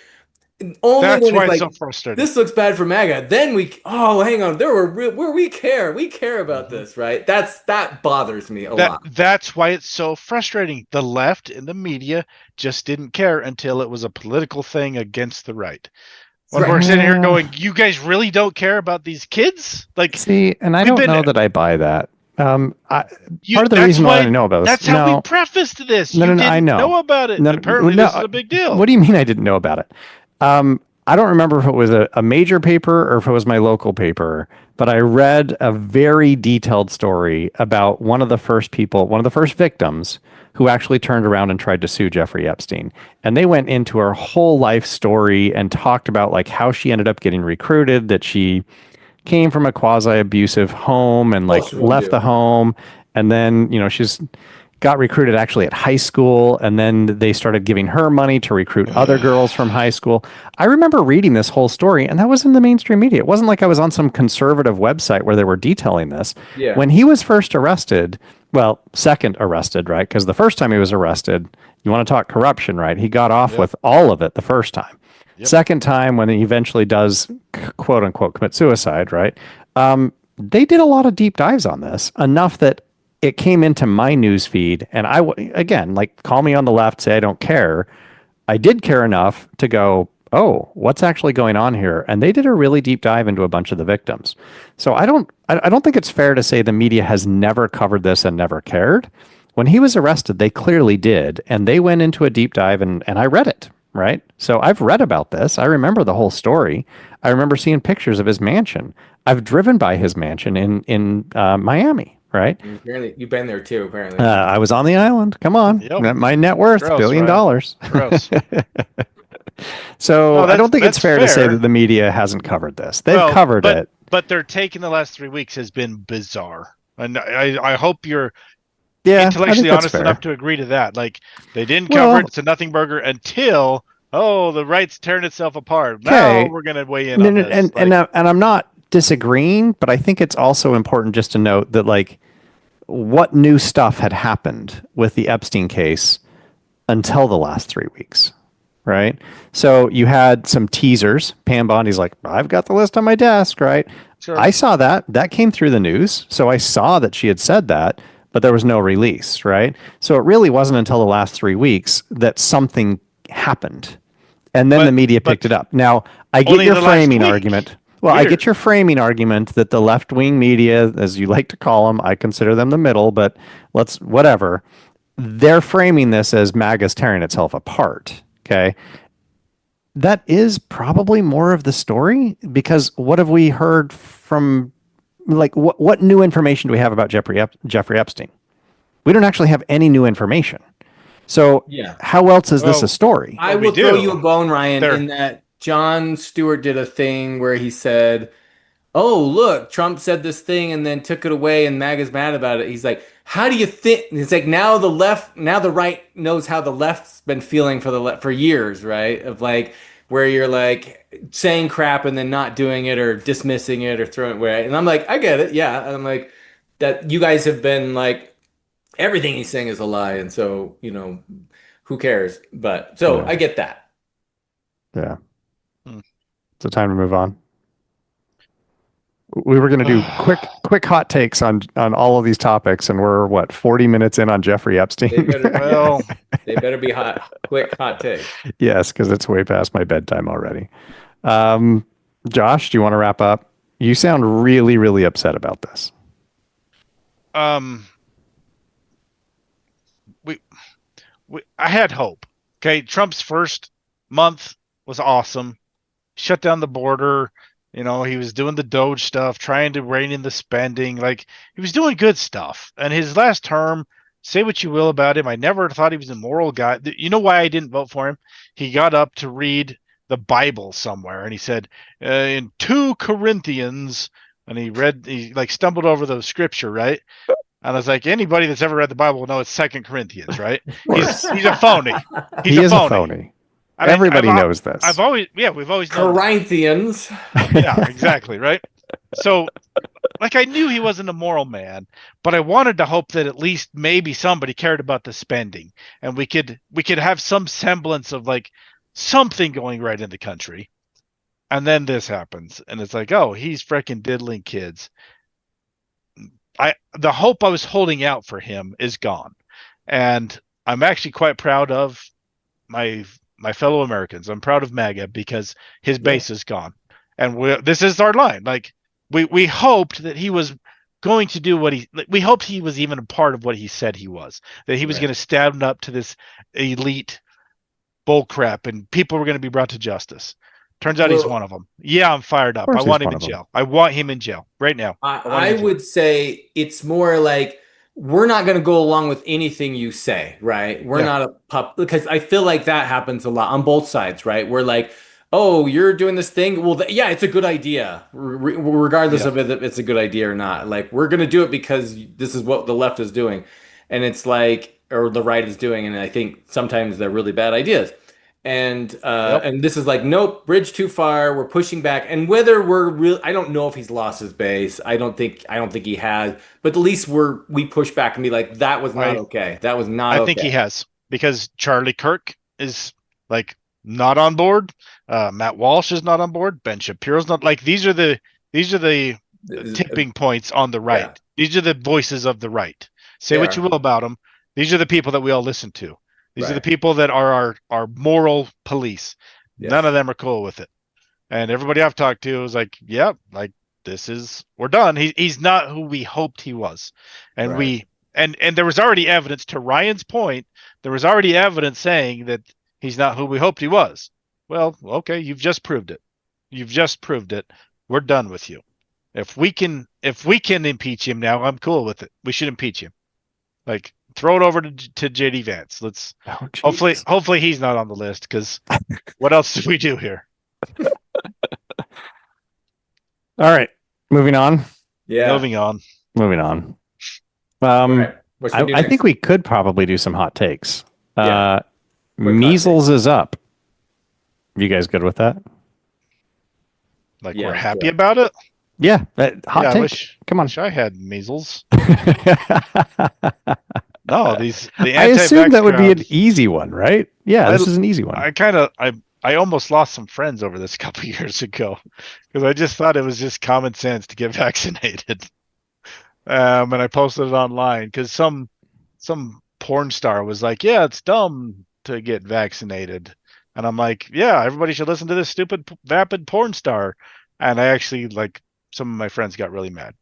only that's when why it's like, so frustrating. This looks bad for MAGA. Then hang on, there were where we care about this, right? That bothers me a lot. That's why it's so frustrating. The left and the media just didn't care until it was a political thing against the right. When we're sitting here going, you guys really don't care about these kids? Like, see, and I don't know that I buy that. Part of the reason why I know about this. That's how we prefaced this. No, I know about it. Apparently, this is a big deal. What do you mean I didn't know about it? I don't remember if it was a major paper or if it was my local paper, but I read a very detailed story about one of the first victims who actually turned around and tried to sue Jeffrey Epstein. And they went into her whole life story and talked about like how she ended up getting recruited, that she came from a quasi-abusive home and like left the home. And then, she's got recruited actually at high school, and then they started giving her money to recruit other girls from high school. I remember reading this whole story, and that was in the mainstream media. It wasn't like I was on some conservative website where they were detailing this. Yeah. When he was first arrested, second arrested, right? Because the first time he was arrested, you want to talk corruption, right? He got off with all of it the first time. Yep. Second time, when he eventually does, quote unquote, commit suicide, right? They did a lot of deep dives on this, enough that it came into my news feed, and again, like, call me on the left, say I don't care. I did care enough to go, oh, what's actually going on here? And they did a really deep dive into a bunch of the victims. So I don't think it's fair to say the media has never covered this and never cared. When he was arrested, they clearly did, and they went into a deep dive, and I read it, right? So I've read about this. I remember the whole story. I remember seeing pictures of his mansion. I've driven by his mansion in Miami, right? Apparently, you've been there too, apparently. I was on the island. Come on. Yep. My net worth, $1 billion. Gross. So I don't think it's fair to say that the media hasn't covered this. They've covered it. But their take in the last 3 weeks has been bizarre. And I hope you're intellectually honest enough to agree to that. Like, they didn't cover it. It's a nothing burger until, the right's tearing itself apart. Now we're going to weigh in on this. And I'm not disagreeing, but I think it's also important just to note that, like, what new stuff had happened with the Epstein case until the last 3 weeks, right? So you had some teasers. Pam Bondi's like, I've got the list on my desk, right? Sure. I saw that. That came through the news. So I saw that she had said that, but there was no release, right? So it really wasn't until the last 3 weeks that something happened. And then the media picked it up. Now, I get your framing argument. Well, I get your framing argument that the left-wing media, as you like to call them, I consider them the middle, but whatever. They're framing this as MAGA's tearing itself apart, okay? That is probably more of the story, because what have we heard from, like, what new information do we have about Jeffrey Epstein? We don't actually have any new information. So how else is this a story? I will throw you a bone, Ryan, in that Jon Stewart did a thing where he said, oh, look, Trump said this thing and then took it away and MAGA's mad about it. He's like, how do you think? It's like, now the right knows how the left's been feeling for years, right? Of, like, where you're, like, saying crap and then not doing it or dismissing it or throwing it away. And I'm like, I get it. Yeah. And I'm like, that you guys have been like, everything he's saying is a lie. And so, who cares? But so I get that. Yeah. So time to move on. We were going to do quick hot takes on all of these topics, and we're 40 minutes in on Jeffrey Epstein. They better be quick hot takes. Yes, because it's way past my bedtime already. Josh, do you want to wrap up? You sound really, really upset about this. I had hope. Okay, Trump's first month was awesome. Shut down the border. He was doing the Doge stuff, trying to rein in the spending. Like, he was doing good stuff. And his last term, say what you will about him, I never thought he was a moral guy. You know why I didn't vote for him? He got up to read the Bible somewhere, and he said, in 2 Corinthians, and he stumbled over the scripture, right? And I was like, anybody that's ever read the Bible will know it's 2 Corinthians, right? He's a phony. He is a phony. Everybody knows this. We've always known Corinthians. Yeah, exactly, right? So, like, I knew he wasn't a moral man, but I wanted to hope that at least maybe somebody cared about the spending, and we could have some semblance of, like, something going right in the country. And then this happens, and it's like, oh, he's freaking diddling kids. The hope I was holding out for him is gone, and I'm actually quite proud of my fellow Americans. I'm proud of MAGA because his base is gone, and this is our line. Like, we hoped that he was going to do we hoped he was even a part of what he said he was, that he was going to stand up to this elite bullcrap and people were going to be brought to justice. Turns out he's one of them. Yeah, I'm fired up. I want him in jail. I want him in jail right now. I would say it's more like, we're not going to go along with anything you say, right? We're not a pup, because I feel like that happens a lot on both sides, right? We're like, oh, you're doing this thing. Well, it's a good idea, regardless of if it's a good idea or not. Like, we're going to do it because this is what the left is doing. And it's like, or the right is doing. And I think sometimes they're really bad ideas. And and this is like, nope, bridge too far. We're pushing back. And whether we're real, I don't know if he's lost his base. I don't think he has. But at least we push back and be like, that was not okay. That was not. I think he has, because Charlie Kirk is, like, not on board. Matt Walsh is not on board. Ben Shapiro's not. Like, these are the tipping points on the right. Yeah. These are the voices of the right. Say what you will about them. These are the people that we all listen to. These are the people that are our moral police. Yes. None of them are cool with it. And everybody I've talked to was like, "Yep, like we're done. He's not who we hoped he was." And and there was already evidence, to Ryan's point, there was already evidence saying that he's not who we hoped he was. Well, okay, you've just proved it. We're done with you. If we can impeach him now, I'm cool with it. We should impeach him. Like, throw it over to JD Vance. Let's hopefully he's not on the list, because what else do we do here? All right, moving on. Yeah, moving on. Right. I think we could probably do some hot takes. Measles is up. You guys good with that? Like, we're happy about it? Yeah, hot take. Come on. Wish I had measles. No, I assume that would be an easy one, right? Yeah, this is an easy one. I almost lost some friends over this a couple of years ago because I just thought it was just common sense to get vaccinated. And I posted it online because some porn star was like, "Yeah, it's dumb to get vaccinated," and I'm like, "Yeah, everybody should listen to this stupid vapid porn star." And I actually, like, some of my friends got really mad.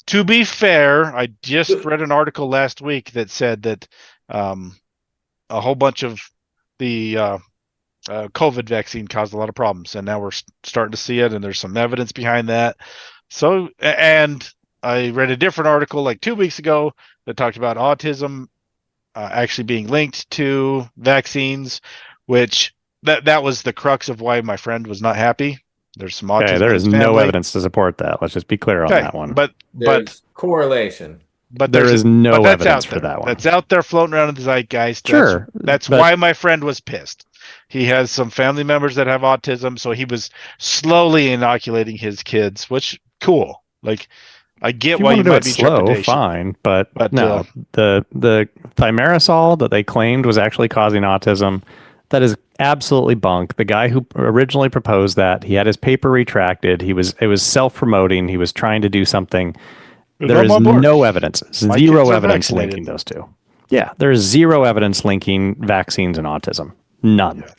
To be fair, I just read an article last week that said that a whole bunch of the COVID vaccine caused a lot of problems, and now we're starting to see it, and there's some evidence behind that. So, and I read a different article like 2 weeks ago that talked about autism actually being linked to vaccines, which that was the crux of why my friend was not happy. There's some autism. Okay, there is no evidence to support that. Let's just be clear on that one. But correlation. But there is no evidence for that one. That's out there floating around in the zeitgeist. Sure. That's why my friend was pissed. He has some family members that have autism, so he was slowly inoculating his kids, which, cool. Like, I get why you might be slow, fine, but no, the thimerosal that they claimed was actually causing autism, that is absolutely bunk. The guy who originally proposed that, he had his paper retracted. It was self-promoting. He was trying to do something. There is no evidence, zero evidence linking those two. Yeah, there's zero evidence linking vaccines and autism. None. Yeah.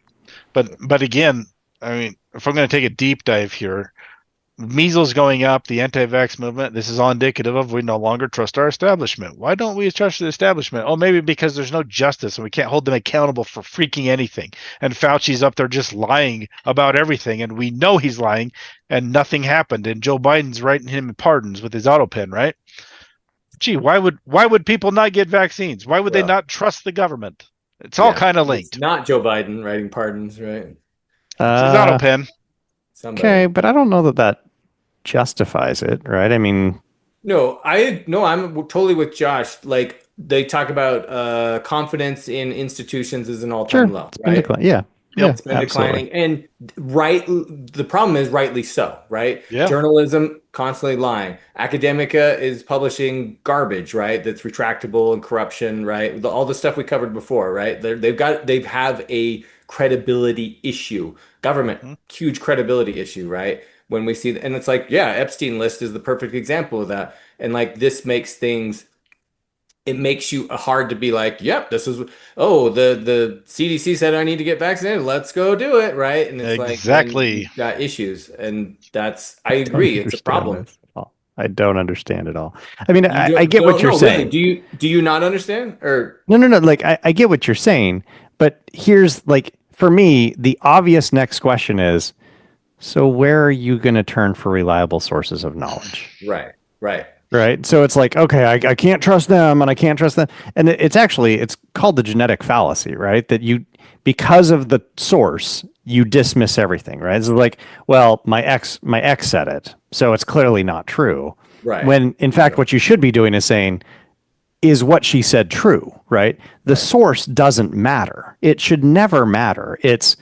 But again, I mean, if I'm going to take a deep dive here, measles going up, the anti-vax movement, this is all indicative of we no longer trust our establishment. Why don't we trust the establishment? Oh, maybe because there's no justice and we can't hold them accountable for freaking anything. And Fauci's up there just lying about everything, and we know he's lying, and nothing happened. And Joe Biden's writing him pardons with his auto pen, right? Gee, why would people not get vaccines? Why would they not trust the government? It's all kind of linked. It's not Joe Biden writing pardons, right? It's his auto pen. Okay, but I don't know that justifies it, right? I mean, I'm totally with Josh. Like, they talk about confidence in institutions is an all-time low, right? It's been declining, and the problem is rightly so, right? Yeah. Journalism constantly lying. Academia is publishing garbage, right? That's retractable and corruption, right? All the stuff we covered before, right? They have a credibility issue. Government, huge credibility issue, right? When we see, and it's like, yeah, Epstein list is the perfect example of that. And like, this makes things, it makes you hard to be like, yep, this is, the CDC said I need to get vaccinated. Let's go do it, right? And it's exactly. Like, got issues, and I agree, it's a problem. I don't understand it all. I mean, I get what you're saying. Really. Do you not understand? Or no. Like, I get what you're saying, but here's, like, for me, the obvious next question is, so where are you going to turn for reliable sources of knowledge? Right. So it's like, okay, I can't trust them, and I can't trust them. And it's called the genetic fallacy, right? That because of the source, you dismiss everything, right? It's like, well, my ex said it, so it's clearly not true. Right. When in fact, what you should be doing is saying, is what she said true, right? The source doesn't matter. It should never matter. It's,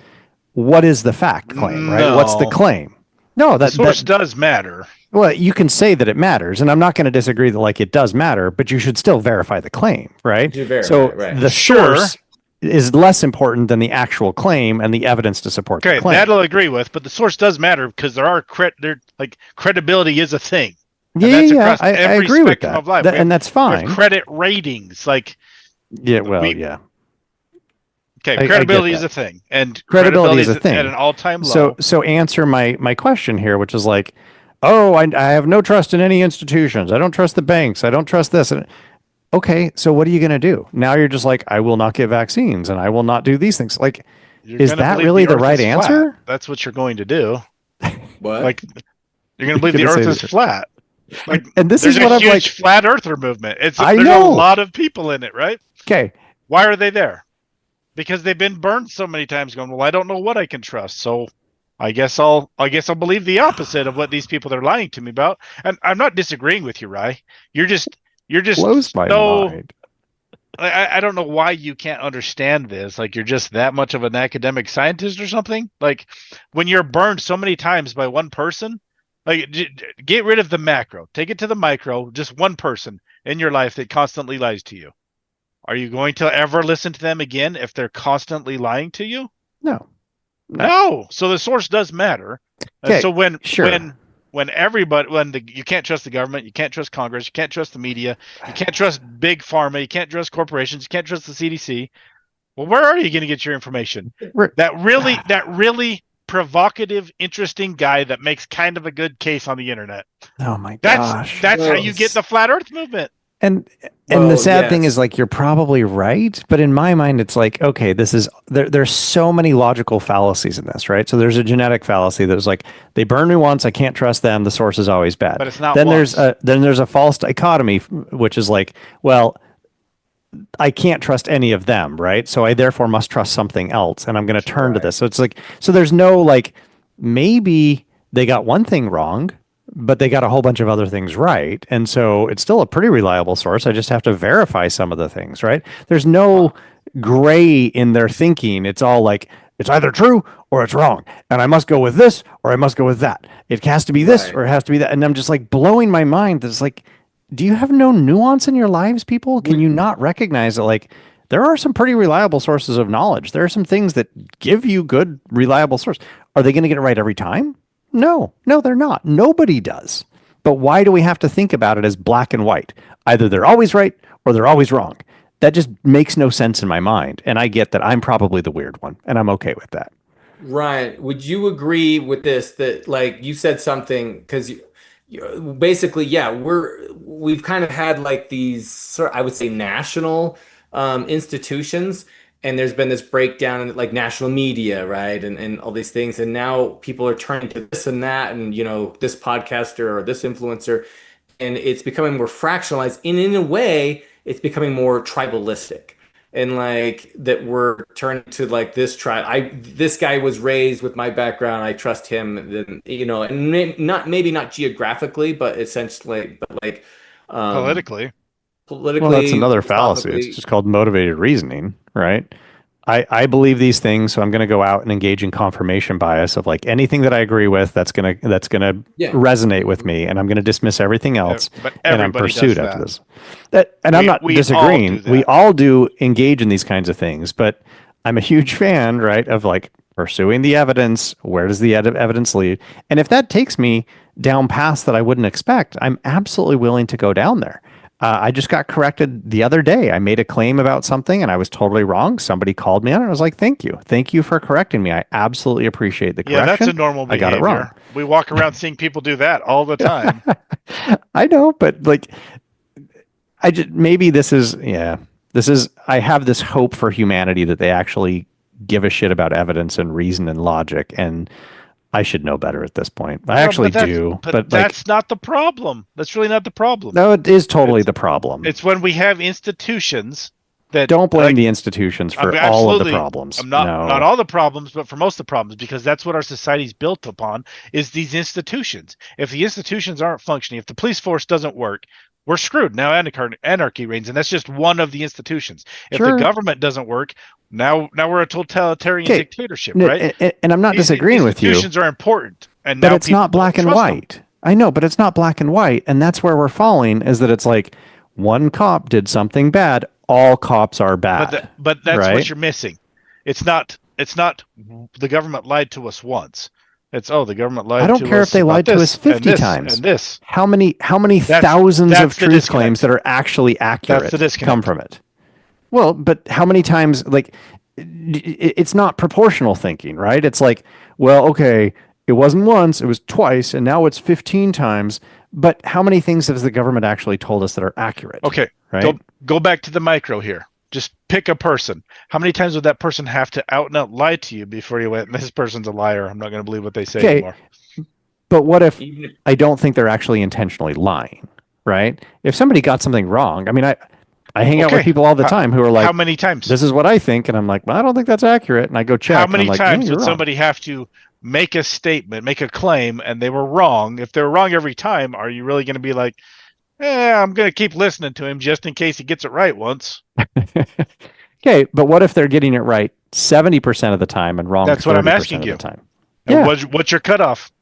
what is the fact claim, right? No. What's the claim? No, the source does matter. Well, you can say that it matters, and I'm not going to disagree that, like, it does matter, but you should still verify the claim, right? The source is less important than the actual claim and the evidence to support the claim. That'll agree with, but the source does matter because credibility is a thing. And that's across I every agree with spectrum that. of life. And that's We have fine. credit ratings. Like, yeah, well, yeah. Okay, credibility is a thing, and Credibility is a thing at an all-time low. So answer my question here, which is like, oh, I have no trust in any institutions. I don't trust the banks. I don't trust this. And okay, so what are you going to do? Now you're just like, I will not get vaccines and I will not do these things. Like, is that really the right answer? That's what you're going to do. What? Like, you're going to believe the Earth is flat. Like, and this is what I'm like. There's a huge flat earther movement. There's a lot of people in it, right? Okay. Why are they there? Because they've been burned so many times. Going, well, I don't know what I can trust, so I guess I'll believe the opposite of what these people are lying to me about. And I'm not disagreeing with you, Rye. You're just blows my mind. I don't know why you can't understand this. Like, you're just that much of an academic scientist or something. Like, when you're burned so many times by one person, like, get rid of the macro, take it to the micro. Just one person in your life that constantly lies to you. Are you going to ever listen to them again if they're constantly lying to you? No. So the source does matter. And so when you can't trust the government, you can't trust Congress, you can't trust the media, you can't trust big pharma, you can't trust corporations, you can't trust the CDC. Well, where are you going to get your information? That really provocative, interesting guy that makes kind of a good case on the internet. Oh my gosh. That's how you get the flat Earth movement. And the sad thing is, like, you're probably right, but in my mind, it's like, okay, there's so many logical fallacies in this, right? So there's a genetic fallacy that's like, they burn me once, I can't trust them, the source is always bad. But it's not. Then there's a false dichotomy, which is like, well, I can't trust any of them, right? So I therefore must trust something else, and I'm going to turn to this. So it's like, so there's no like, maybe they got one thing wrong, but they got a whole bunch of other things right. And so it's still a pretty reliable source. I just have to verify some of the things, right? There's no gray in their thinking. It's all like, it's either true or it's wrong. And I must go with this or I must go with that. It has to be this or it has to be that. And I'm just like blowing my mind. That's like, do you have no nuance in your lives, people? Can you not recognize that, like, there are some pretty reliable sources of knowledge? There are some things that give you good, reliable source. Are they going to get it right every time? No, they're not. Nobody does. But why do we have to think about it as black and white? Either they're always right or they're always wrong. That just makes no sense in my mind. And I get that I'm probably the weird one, and I'm okay with that. Ryan, would you agree with this, that, like, you said something, because basically, we've kind of had like these, I would say, national institutions. And there's been this breakdown in, like, national media, right? And all these things. And now people are turning to this and that, and, this podcaster or this influencer, and it's becoming more fractionalized. And in a way, it's becoming more tribalistic. And like that we're turning to like this tribe. This guy was raised with my background. I trust him. Then, and maybe not geographically, but essentially, but like politically. Well, that's another fallacy. It's just called motivated reasoning, right? I believe these things, so I'm going to go out and engage in confirmation bias of like anything that I agree with that's gonna resonate with me, and I'm going to dismiss everything else, and I'm pursued after this. I'm not disagreeing. We all do engage in these kinds of things, but I'm a huge fan, right, of like pursuing the evidence. Where does the evidence lead? And if that takes me down paths that I wouldn't expect, I'm absolutely willing to go down there. I just got corrected the other day. I made a claim about something and I was totally wrong. Somebody called me on it. I was like, thank you. Thank you for correcting me. I absolutely appreciate the correction. Yeah, that's a normal behavior. I got it wrong. We walk around seeing people do that all the time. I know, but like, maybe I have this hope for humanity that they actually give a shit about evidence and reason and logic, and I should know better at this point. I actually do. But that's not the problem. That's really not the problem. No, it is totally the problem. It's when we have institutions that... Don't blame the institutions for all of the problems. Not all the problems, but for most of the problems, because that's what our society's built upon, is these institutions. If the institutions aren't functioning, if the police force doesn't work, we're screwed. Now anarchy reigns, and that's just one of the institutions. If the government doesn't work, now we're a totalitarian dictatorship, right? And I'm not disagreeing with you. Institutions are important, but it's not black and white. I know, but it's not black and white, and that's where we're falling. Is that it's like one cop did something bad, all cops are bad. But that's what you're missing. It's not the government lied to us once. It's the government lied to us. I don't care if they lied to us 50 times. And this. How many thousands of truth claims that are actually accurate come from it? Well, but how many times, like, it's not proportional thinking, right? It's like, well, okay, it wasn't once, it was twice, and now it's 15 times. But how many things has the government actually told us that are accurate? Okay, right? Go back to the micro here. Just pick a person. How many times would that person have to out and out lie to you before you went, this person's a liar, I'm not going to believe what they say anymore? But what if I don't think they're actually intentionally lying, right? If somebody got something wrong, I mean, I hang out with people all the time who are like, how many times? This is what I think. And I'm like, well, I don't think that's accurate. And I go check. How many times would somebody have to make a statement, make a claim, and they were wrong? If they're wrong every time, are you really going to be like, I'm going to keep listening to him just in case he gets it right once? Okay, but what if they're getting it right 70% of the time and wrong 30% That's what I'm asking you. Of the time? Yeah. What's your cutoff?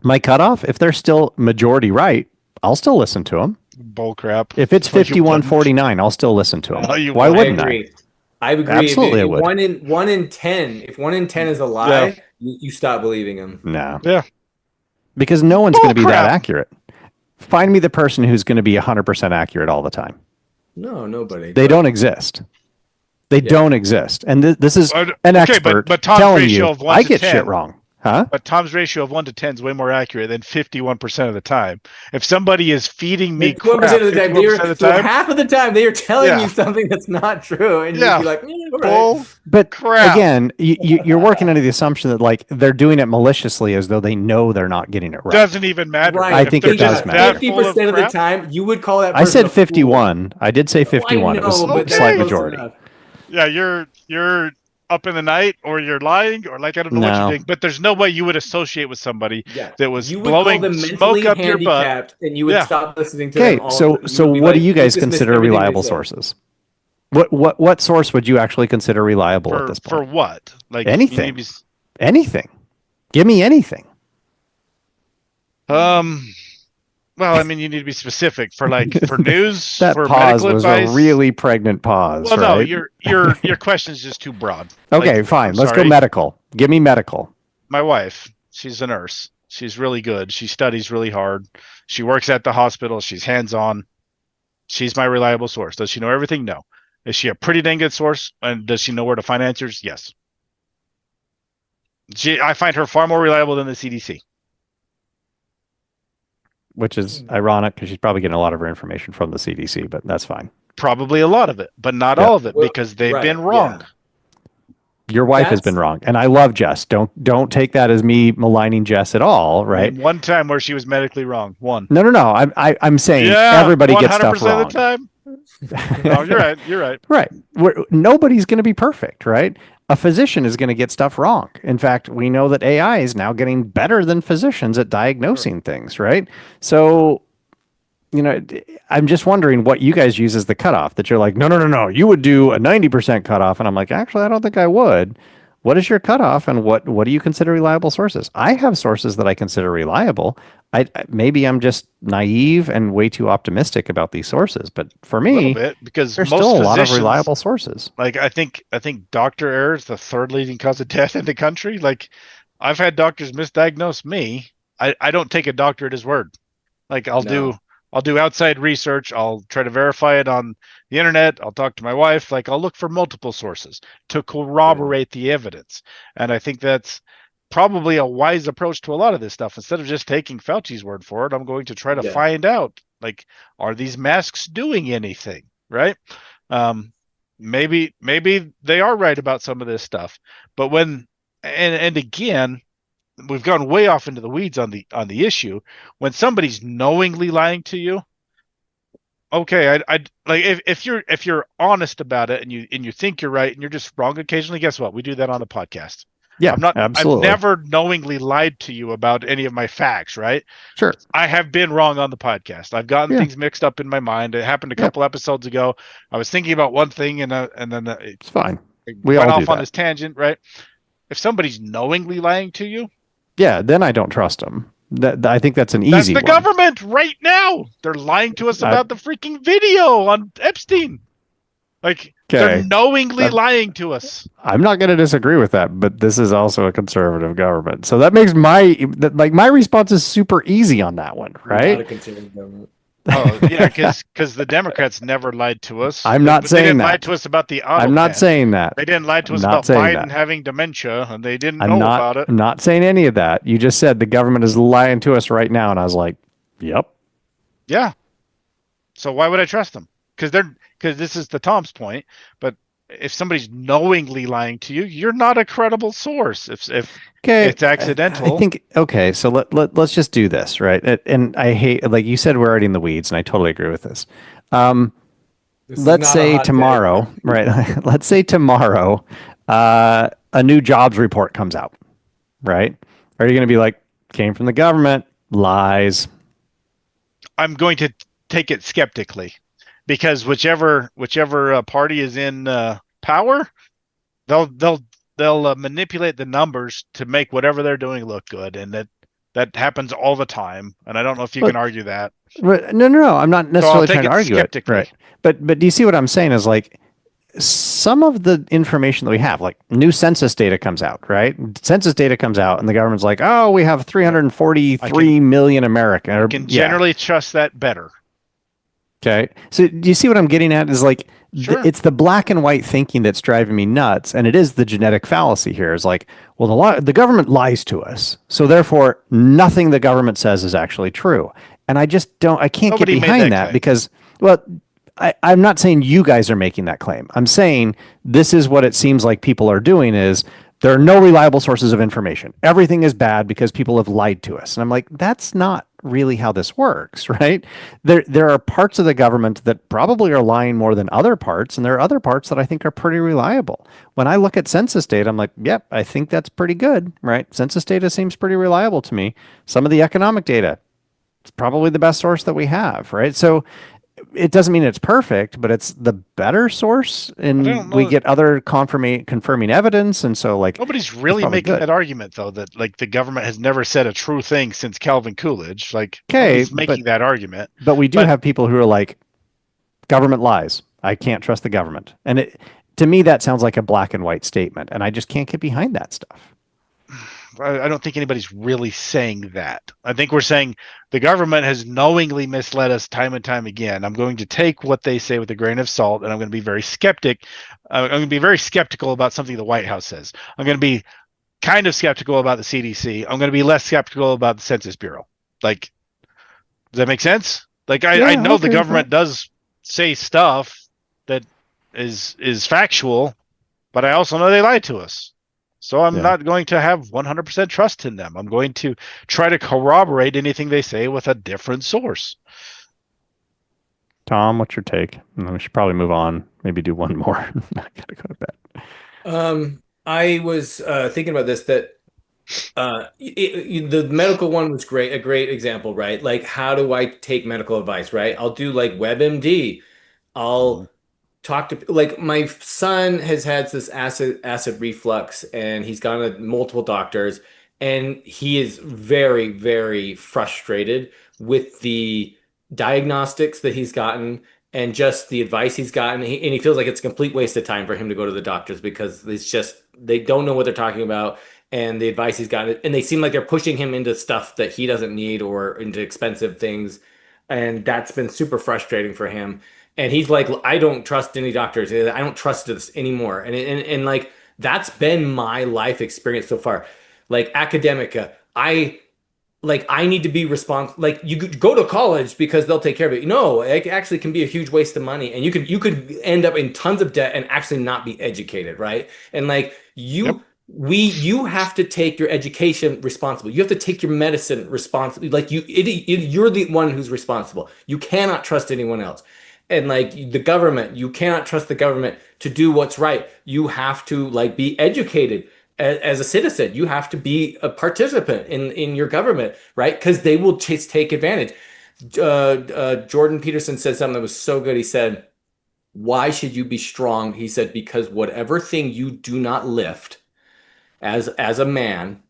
My cutoff? If they're still majority right, I'll still listen to them. Bull crap. If it's 51-49, I'll still listen to them. Why wouldn't I? I agree. Absolutely, I would. One in 10. If 1 in 10 is a lie, you stop believing them. No. Yeah. Because no one's going to be that accurate. Find me the person who's going to be 100% accurate all the time. No, nobody. They don't exist. They don't exist. And this is an expert but Tom's telling ratio you of 1 I to get 10, shit wrong. Huh? But Tom's ratio of 1 to 10 is way more accurate than 51% of the time. If somebody is feeding me crap 51% of the time, half of the time they are telling you something that's not true, and you'd be like, right. But crap. Again, you're working under the assumption that like they're doing it maliciously as though they know they're not getting it right. Doesn't even matter. Right. I think it does matter. 50% of the time, you would call that person I said 51. I did say 51. It was a slight majority. Yeah, you're up in the night, or you're lying, or like I don't know what you're doing, but there's no way you would associate with somebody that was blowing smoke up your butt, and you would stop listening to them. Okay, so what do you guys consider reliable sources? What source would you actually consider reliable at this point? For what? Like anything? Anything? Give me anything. Well, I mean, you need to be specific for news. That for pause medical was advice. A really pregnant pause. Well, right? no, your question is just too broad. Okay, fine. Let's go medical. Give me medical. My wife, she's a nurse. She's really good. She studies really hard. She works at the hospital. She's hands-on. She's my reliable source. Does she know everything? No. Is she a pretty dang good source? And does she know where to find answers? Yes. I find her far more reliable than the CDC. Which is ironic because she's probably getting a lot of her information from the CDC, but that's fine. Probably a lot of it, but not all of it, because they've been wrong. Yeah. Your wife has been wrong, and I love Jess. Don't take that as me maligning Jess at all, right? One time where she was medically wrong. One. No. I'm saying everybody gets stuff wrong. 100% of the time. No, you're right. You're right. Right. Nobody's going to be perfect, right? A physician is going to get stuff wrong. In fact, we know that AI is now getting better than physicians at diagnosing things, right? So, I'm just wondering what you guys use as the cutoff, that you're like, no, you would do a 90% cutoff. And I'm like, actually, I don't think I would. What is your cutoff, and what do you consider reliable sources? I have sources that I consider reliable. Maybe I'm just naive and way too optimistic about these sources, but for me, a little bit, because there's still a lot of reliable sources. Like I think doctor error is the third leading cause of death in the country. Like I've had doctors misdiagnose me. I don't take a doctor at his word. Like I'll do outside research. I'll try to verify it on the internet. I'll talk to my wife. Like I'll look for multiple sources to corroborate the evidence. And I think that's probably a wise approach to a lot of this stuff. Instead of just taking Fauci's word for it, I'm going to try to find out, like, are these masks doing anything? Right? Maybe they are right about some of this stuff. But when and again, we've gone way off into the weeds on the issue. When somebody's knowingly lying to you, okay, I like if you're honest about it and you think you're right and you're just wrong occasionally, guess what? We do that on the podcast. Yeah, absolutely. I've never knowingly lied to you about any of my facts, right? Sure. I have been wrong on the podcast. I've gotten things mixed up in my mind. It happened a couple episodes ago. I was thinking about one thing and then it's fine. We went off on this tangent, right? If somebody's knowingly lying to you, then I don't trust them. I think that's an easy one. That's the government right now. They're lying to us about the freaking video on Epstein. Like they're Okay. knowingly lying to us. I'm not going to disagree with that, but this is also a conservative government. So that makes my response is super easy on that one, Not right? a conservative government. Oh yeah, because the Democrats never lied to us. I'm They, not but they saying didn't lie that. to us about the auto I'm not pen. saying that. They didn't lie to I'm us not about saying Biden that. having dementia, and they didn't I'm know not about it. I'm not saying any of that. You just said the government is lying to us right now, and I was like, "Yep." Yeah. So why would I trust them? Because this is the Tom's point. But if somebody's knowingly lying to you, you're not a credible source. If Okay, it's I accidental, think okay. So let's just do this, right? And I hate, like you said, we're already in the weeds, and I totally agree with this. This is Let's not a say hot take. tomorrow, right? Let's say tomorrow, a new jobs report comes out, right? Are you going to be like, came from the government, lies? I'm going to take it skeptically, because whichever party is in power, they'll they'll manipulate the numbers to make whatever they're doing look good, and that happens all the time. And I don't know if you can But argue that. no. I'm not So I'll necessarily take trying to it argue it, right? skeptically. But do you see what I'm saying? Is like some of the information that we have, like new census data comes out, right? Census data comes out, and the government's like, "Oh, we have Yep. 343 million American." I Or can yeah, generally trust that better. okay. So do you see what I'm getting at? Is like Sure. it's the black and white thinking that's driving me nuts, and it is the genetic fallacy here. Is like, well, the government lies to us, so therefore nothing the government says is actually true. And I just don't. I can't get Nobody made behind that that claim. because, well, I'm not saying you guys are making that claim. I'm saying this is what it seems like people are doing is there are no reliable sources of information. Everything is bad because people have lied to us. And I'm like, that's not really how this works, right? There are parts of the government that probably are lying more than other parts, and there are other parts that I think are pretty reliable. When I look at census data, I'm like, yep, I think that's pretty good, right? Census data seems pretty reliable to me. Some of the economic data, it's probably the best source that we have, right? So it doesn't mean it's perfect, but it's the better source, I don't and we know. get other confirming evidence, and so like Nobody's it's really probably making good. that argument, though, that like the government has never said a true thing since Calvin Coolidge. Like Okay, nobody's making that argument. but we do But have people who are like, government lies. I can't trust the government, and it to me that sounds like a black and white statement, and I just can't get behind that stuff. I don't think anybody's really saying that. I think we're saying the government has knowingly misled us time and time again. I'm going to take what they say with a grain of salt, and I'm going to be very skeptic. I'm going to be very skeptical about something the White House says. I'm going to be kind of skeptical about the CDC. I'm going to be less skeptical about the Census Bureau. Like, does that make sense? Like, I Yeah, know the okay with that. government does say stuff that is factual, but I also know they lie to us. So I'm Yeah, not going to have 100% trust in them. I'm going to try to corroborate anything they say with a different source. Tom, what's your take? And then we should probably move on. Maybe do one more. I gotta go to bed. I was thinking about this that the medical one was great, a great example, right? Like, how do I take medical advice, right? I'll do like WebMD. Mm. I'll talk to like my son has had this acid reflux and he's gone to multiple doctors and he is very frustrated with the diagnostics that he's gotten and just the advice he's gotten and he feels like it's a complete waste of time for him to go to the doctors because it's just they don't know what they're talking about and the advice he's gotten and they seem like they're pushing him into stuff that he doesn't need or into expensive things and that's been super frustrating for him and he's like, I don't trust any doctors. I don't trust this anymore. And like that's been my life experience so far. Like academica, I need to be responsible. Like you could go to college because they'll take care of it. No, it actually can be a huge waste of money, and you could end up in tons of debt and actually not be educated, right? And like Yep. you have to take your education responsible. You have to take your medicine responsible. Like you're the one who's responsible. You cannot trust anyone else. And like the government, you cannot trust the government to do what's right. You have to like be educated as a citizen. You have to be a participant in your government, right? Because they will just take advantage. Jordan Peterson said something that was so good. He said, "Why should you be strong?" He said, "Because whatever thing you do not lift as a man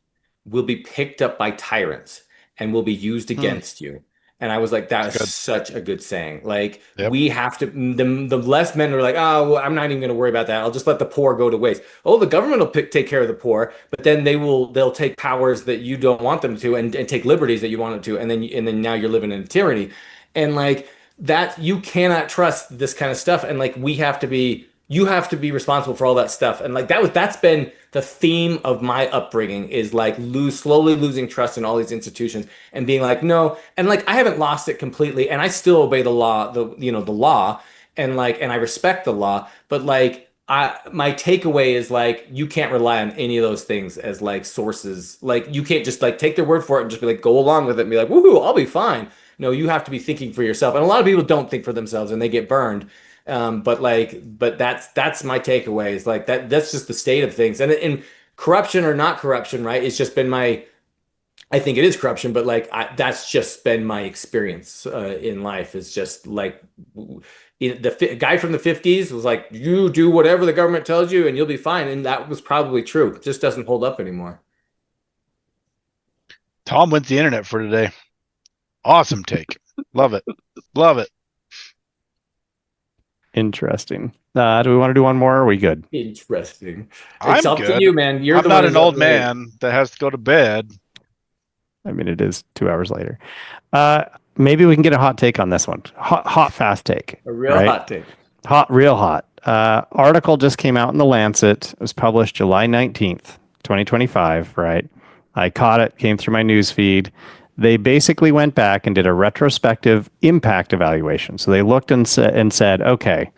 will be picked up by tyrants and will be used Hmm. against you." And I was like, that is Good. such a good saying. Like, Yep. we have to, the less men are like, oh, well, I'm not even going to worry about that. I'll just let the poor go to waste. Oh, the government will take care of the poor, but then they'll take powers that you don't want them to and take liberties that you want them to. And then now you're living in tyranny. And like that, you cannot trust this kind of stuff. And like, you have to be responsible for all that stuff. And like, that's been the theme of my upbringing is like slowly losing trust in all these institutions and being like, no. And like, I haven't lost it completely. And I still obey the law, the law, and like, and I respect the law. But like, my takeaway is like, you can't rely on any of those things as like sources. Like, you can't just like take their word for it and just be like, go along with it and be like, woohoo, I'll be fine. No, you have to be thinking for yourself. And a lot of people don't think for themselves and they get burned. But that's my takeaway is like that's just the state of things. And corruption or not corruption, right? It's just been I think it is corruption, but like that's just been my experience in life. Is just like the guy from the 50s was like, you do whatever the government tells you and you'll be fine. And that was probably true. It just doesn't hold up anymore. Tom wins the internet for today. Awesome take. Love it. Love it. Interesting. Do we want to do one more? Or are we good? Interesting. I'm It's up good. to you, man. I'm not an old man that has to go to bed. I mean, it is 2 hours later. Maybe we can get a hot take on this one. Hot, fast take. A real hot take. Real hot. Article just came out in the Lancet. It was published July 19th, 2025, right? I caught it, came through my news feed. They basically went back and did a retrospective impact evaluation. So they looked and said, okay,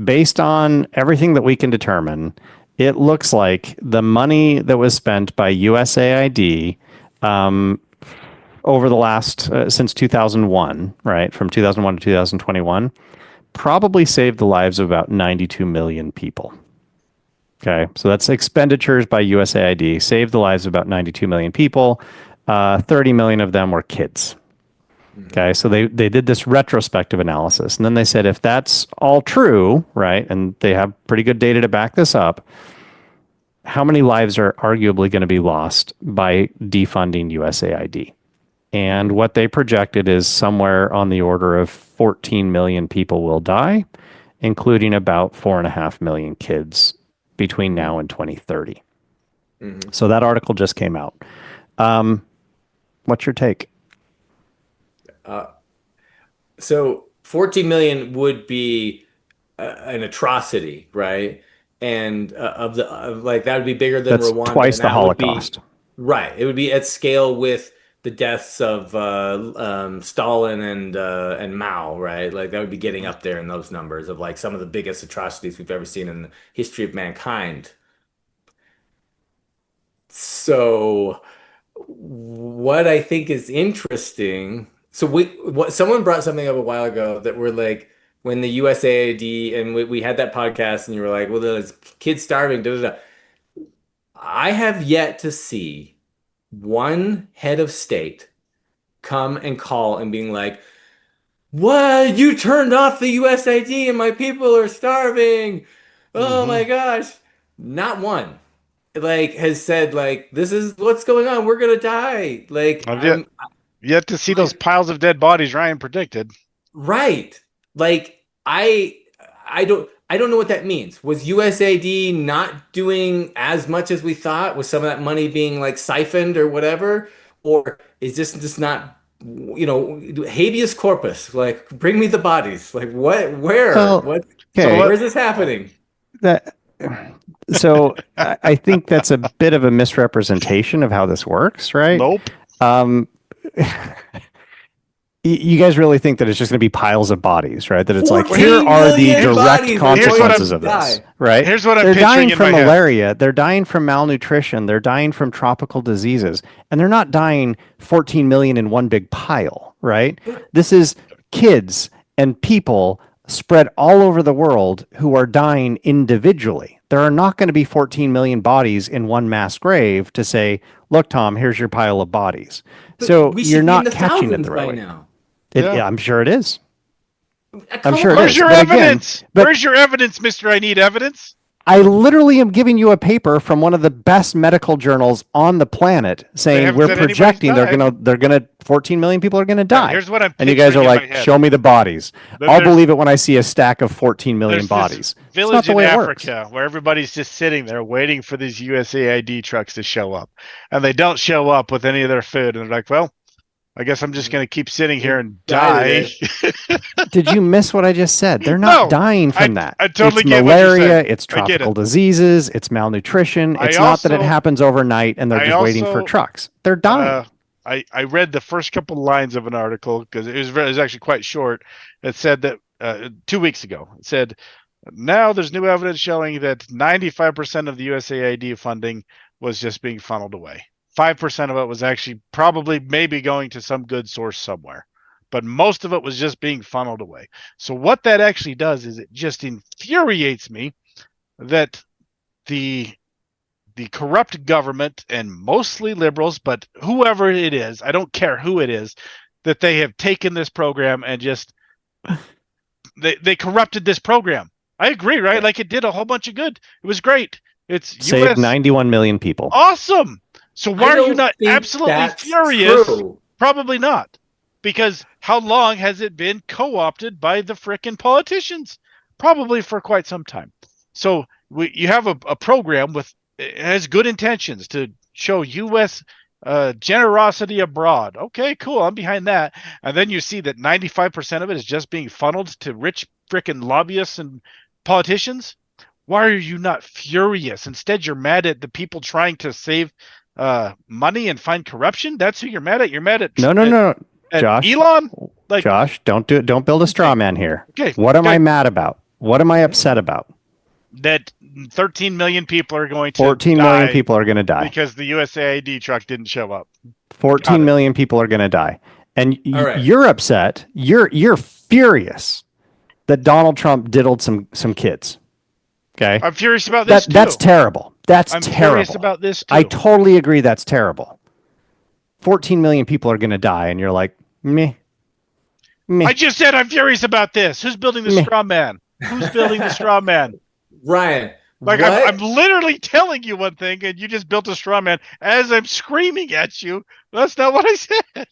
based on everything that we can determine, it looks like the money that was spent by USAID over the last, since 2001, right, from 2001 to 2021, probably saved the lives of about 92 million people. Okay, so that's expenditures by USAID, saved the lives of about 92 million people. 30 million of them were kids. Okay, so they did this retrospective analysis. And then they said, if that's all true, right, and they have pretty good data to back this up, how many lives are arguably going to be lost by defunding USAID? And what they projected is somewhere on the order of 14 million people will die, including about 4.5 million kids between now and 2030. So that article just came out. What's your take? So 14 million would be an atrocity, right? And like that would be bigger than That's Rwanda. Twice the Holocaust. Right. It would be at scale with the deaths of Stalin and Mao, right? Like that would be getting up there in those numbers of like some of the biggest atrocities we've ever seen in the history of mankind. So what I think is interesting, so someone brought something up a while ago that we're like when the USAID and we had that podcast and you were like, well, there's kids starving, da, da, da. I have yet to see one head of state come and call and being like, what? You turned off the USAID and my people are starving. Oh my gosh. Not one like has said like, this is what's going on. We're gonna die. Like I've yet to see those piles of dead bodies Ryan predicted. Right. Like I don't know what that means. Was USAID not doing as much as we thought? Was some of that money being like siphoned or whatever? Or is this just not, habeas corpus? Like, bring me the bodies. Like, where? Where is this happening? So I think that's a bit of a misrepresentation of how this works, right? Nope. You guys really think that it's just going to be piles of bodies, right? That it's like, here are the direct consequences of this, right? Here's what I'm They're picturing dying from malaria. They're dying from malnutrition. They're dying from tropical diseases. And they're not dying 14 million in one big pile, right? This is kids and people spread all over the world who are dying individually. There are not going to be 14 million bodies in one mass grave to say, look, Tom, here's your pile of bodies. So you're not catching it the right way. Now. Yeah, I'm sure it is. Where's your evidence? Where's your evidence, Mr. I need evidence? I literally am giving you a paper from one of the best medical journals on the planet saying we're projecting they're gonna 14 million people are gonna die. Here's what I'm and you guys are like, show me the bodies. I'll believe it when I see a stack of 14 million bodies. Village in Africa where everybody's just sitting there waiting for these USAID trucks to show up, and they don't show up with any of their food, and they're like, well, I guess I'm just going to keep sitting here and die. Did you miss what I just said? They're not dying from that. I totally it's get malaria, what you're saying. it's tropical diseases, it's malnutrition. It's not that it happens overnight and they're just waiting for trucks. They're dying. I read the first couple lines of an article because it was actually quite short. It said that 2 weeks ago, it said, now there's new evidence showing that 95% of the USAID funding was just being funneled away. 5% of it was actually probably maybe going to some good source somewhere, but most of it was just being funneled away. So what that actually does is it just infuriates me that the corrupt government, and mostly liberals, but whoever it is, I don't care who it is, that they have taken this program and just they corrupted this program. I agree, right? Like it did a whole bunch of good. It was great. It's saved 91 million people. Awesome. So why are you not absolutely furious? True. Probably not. Because how long has it been co-opted by the frickin' politicians? Probably for quite some time. So you have a program it has good intentions to show U.S. Generosity abroad. Okay, cool. I'm behind that. And then you see that 95% of it is just being funneled to rich frickin' lobbyists and politicians. Why are you not furious? Instead, you're mad at the people trying to save money and find corruption. That's who you're mad at. You're mad at no, Josh. Elon. Josh, don't do it. Don't build a straw man here. Okay. What am I mad about? What am I upset about? That 13 million people are going to 14 million people are going to die because the USAID truck didn't show up. 14 million people are going to die, and you're upset. You're furious that Donald Trump diddled some kids. Okay, I'm furious about this too. That's terrible. I'm terrible. Furious about this too. I totally agree. That's terrible. 14 million people are going to die, and you're like, meh. I just said I'm furious about this. Who's building the straw man? Who's building the straw man? Ryan. I'm literally telling you one thing, and you just built a straw man as I'm screaming at you. That's not what I said.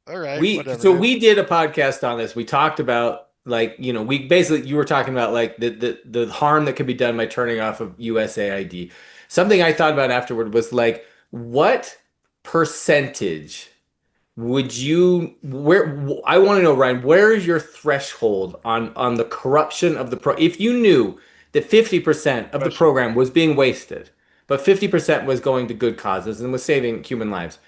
All right. We did a podcast on this. We talked about you were talking about like the harm that could be done by turning off of USAID. Something I thought about afterward was like, what percentage would you I want to know, Ryan, where is your threshold on the corruption of the if you knew that 50% of the program was being wasted, but 50% was going to good causes and was saving human lives,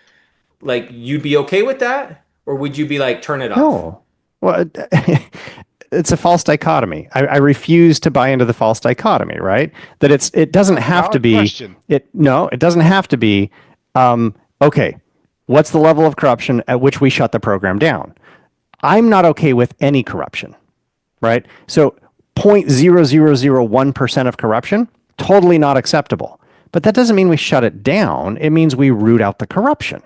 like you'd be okay with that? Or would you be like, turn it off? No. Well, it's a false dichotomy. I refuse to buy into the false dichotomy, right? That it doesn't have to be it doesn't have to be okay, what's the level of corruption at which we shut the program down? I'm not okay with any corruption, right? So 0.0001% of corruption, totally not acceptable. But that doesn't mean we shut it down. It means we root out the corruption,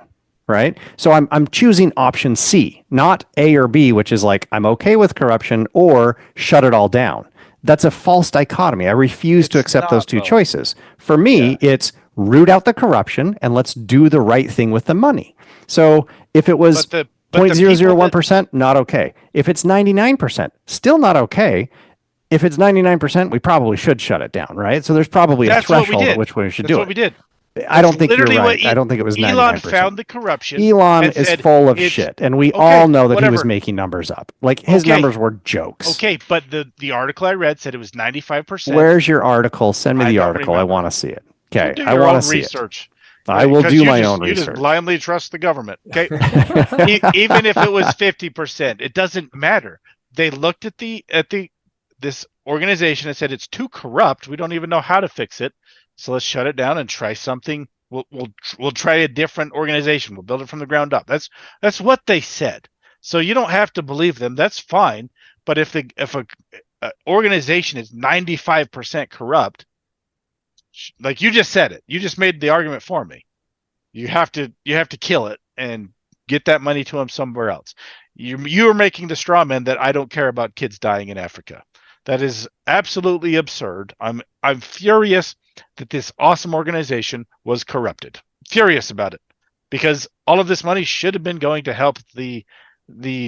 right? So I'm choosing option C, not A or B, which is like, I'm okay with corruption or shut it all down. That's a false dichotomy. I refuse to accept those two choices. For me, it's root out the corruption and let's do the right thing with the money. So if it was 0.001%, not okay. If it's 99%, still not okay. If it's 99%, we probably should shut it down, right? So there's probably a threshold at which we should do it. That's what we did. I don't think you're right. I don't think it was 99%. Elon found the corruption. Elon is full of shit, and we all know that he was making numbers up. Like his numbers were jokes. Okay, but the article I read said it was 95%. Where's your article? Send me the article. I want to see it. Okay, I want to see research. I will do my own research. You just blindly trust the government. Okay, even if it was 50%, it doesn't matter. They looked at this organization and said it's too corrupt. We don't even know how to fix it. So let's shut it down and try something. We'll try a different organization. We'll build it from the ground up. That's what they said. So you don't have to believe them. That's fine. But if a organization is 95% corrupt, like you just said it, you just made the argument for me. You have to kill it and get that money to them somewhere else. You are making the straw man that I don't care about kids dying in Africa. That is absolutely absurd. I'm furious that this awesome organization was corrupted. Furious about it, because all of this money should have been going to help the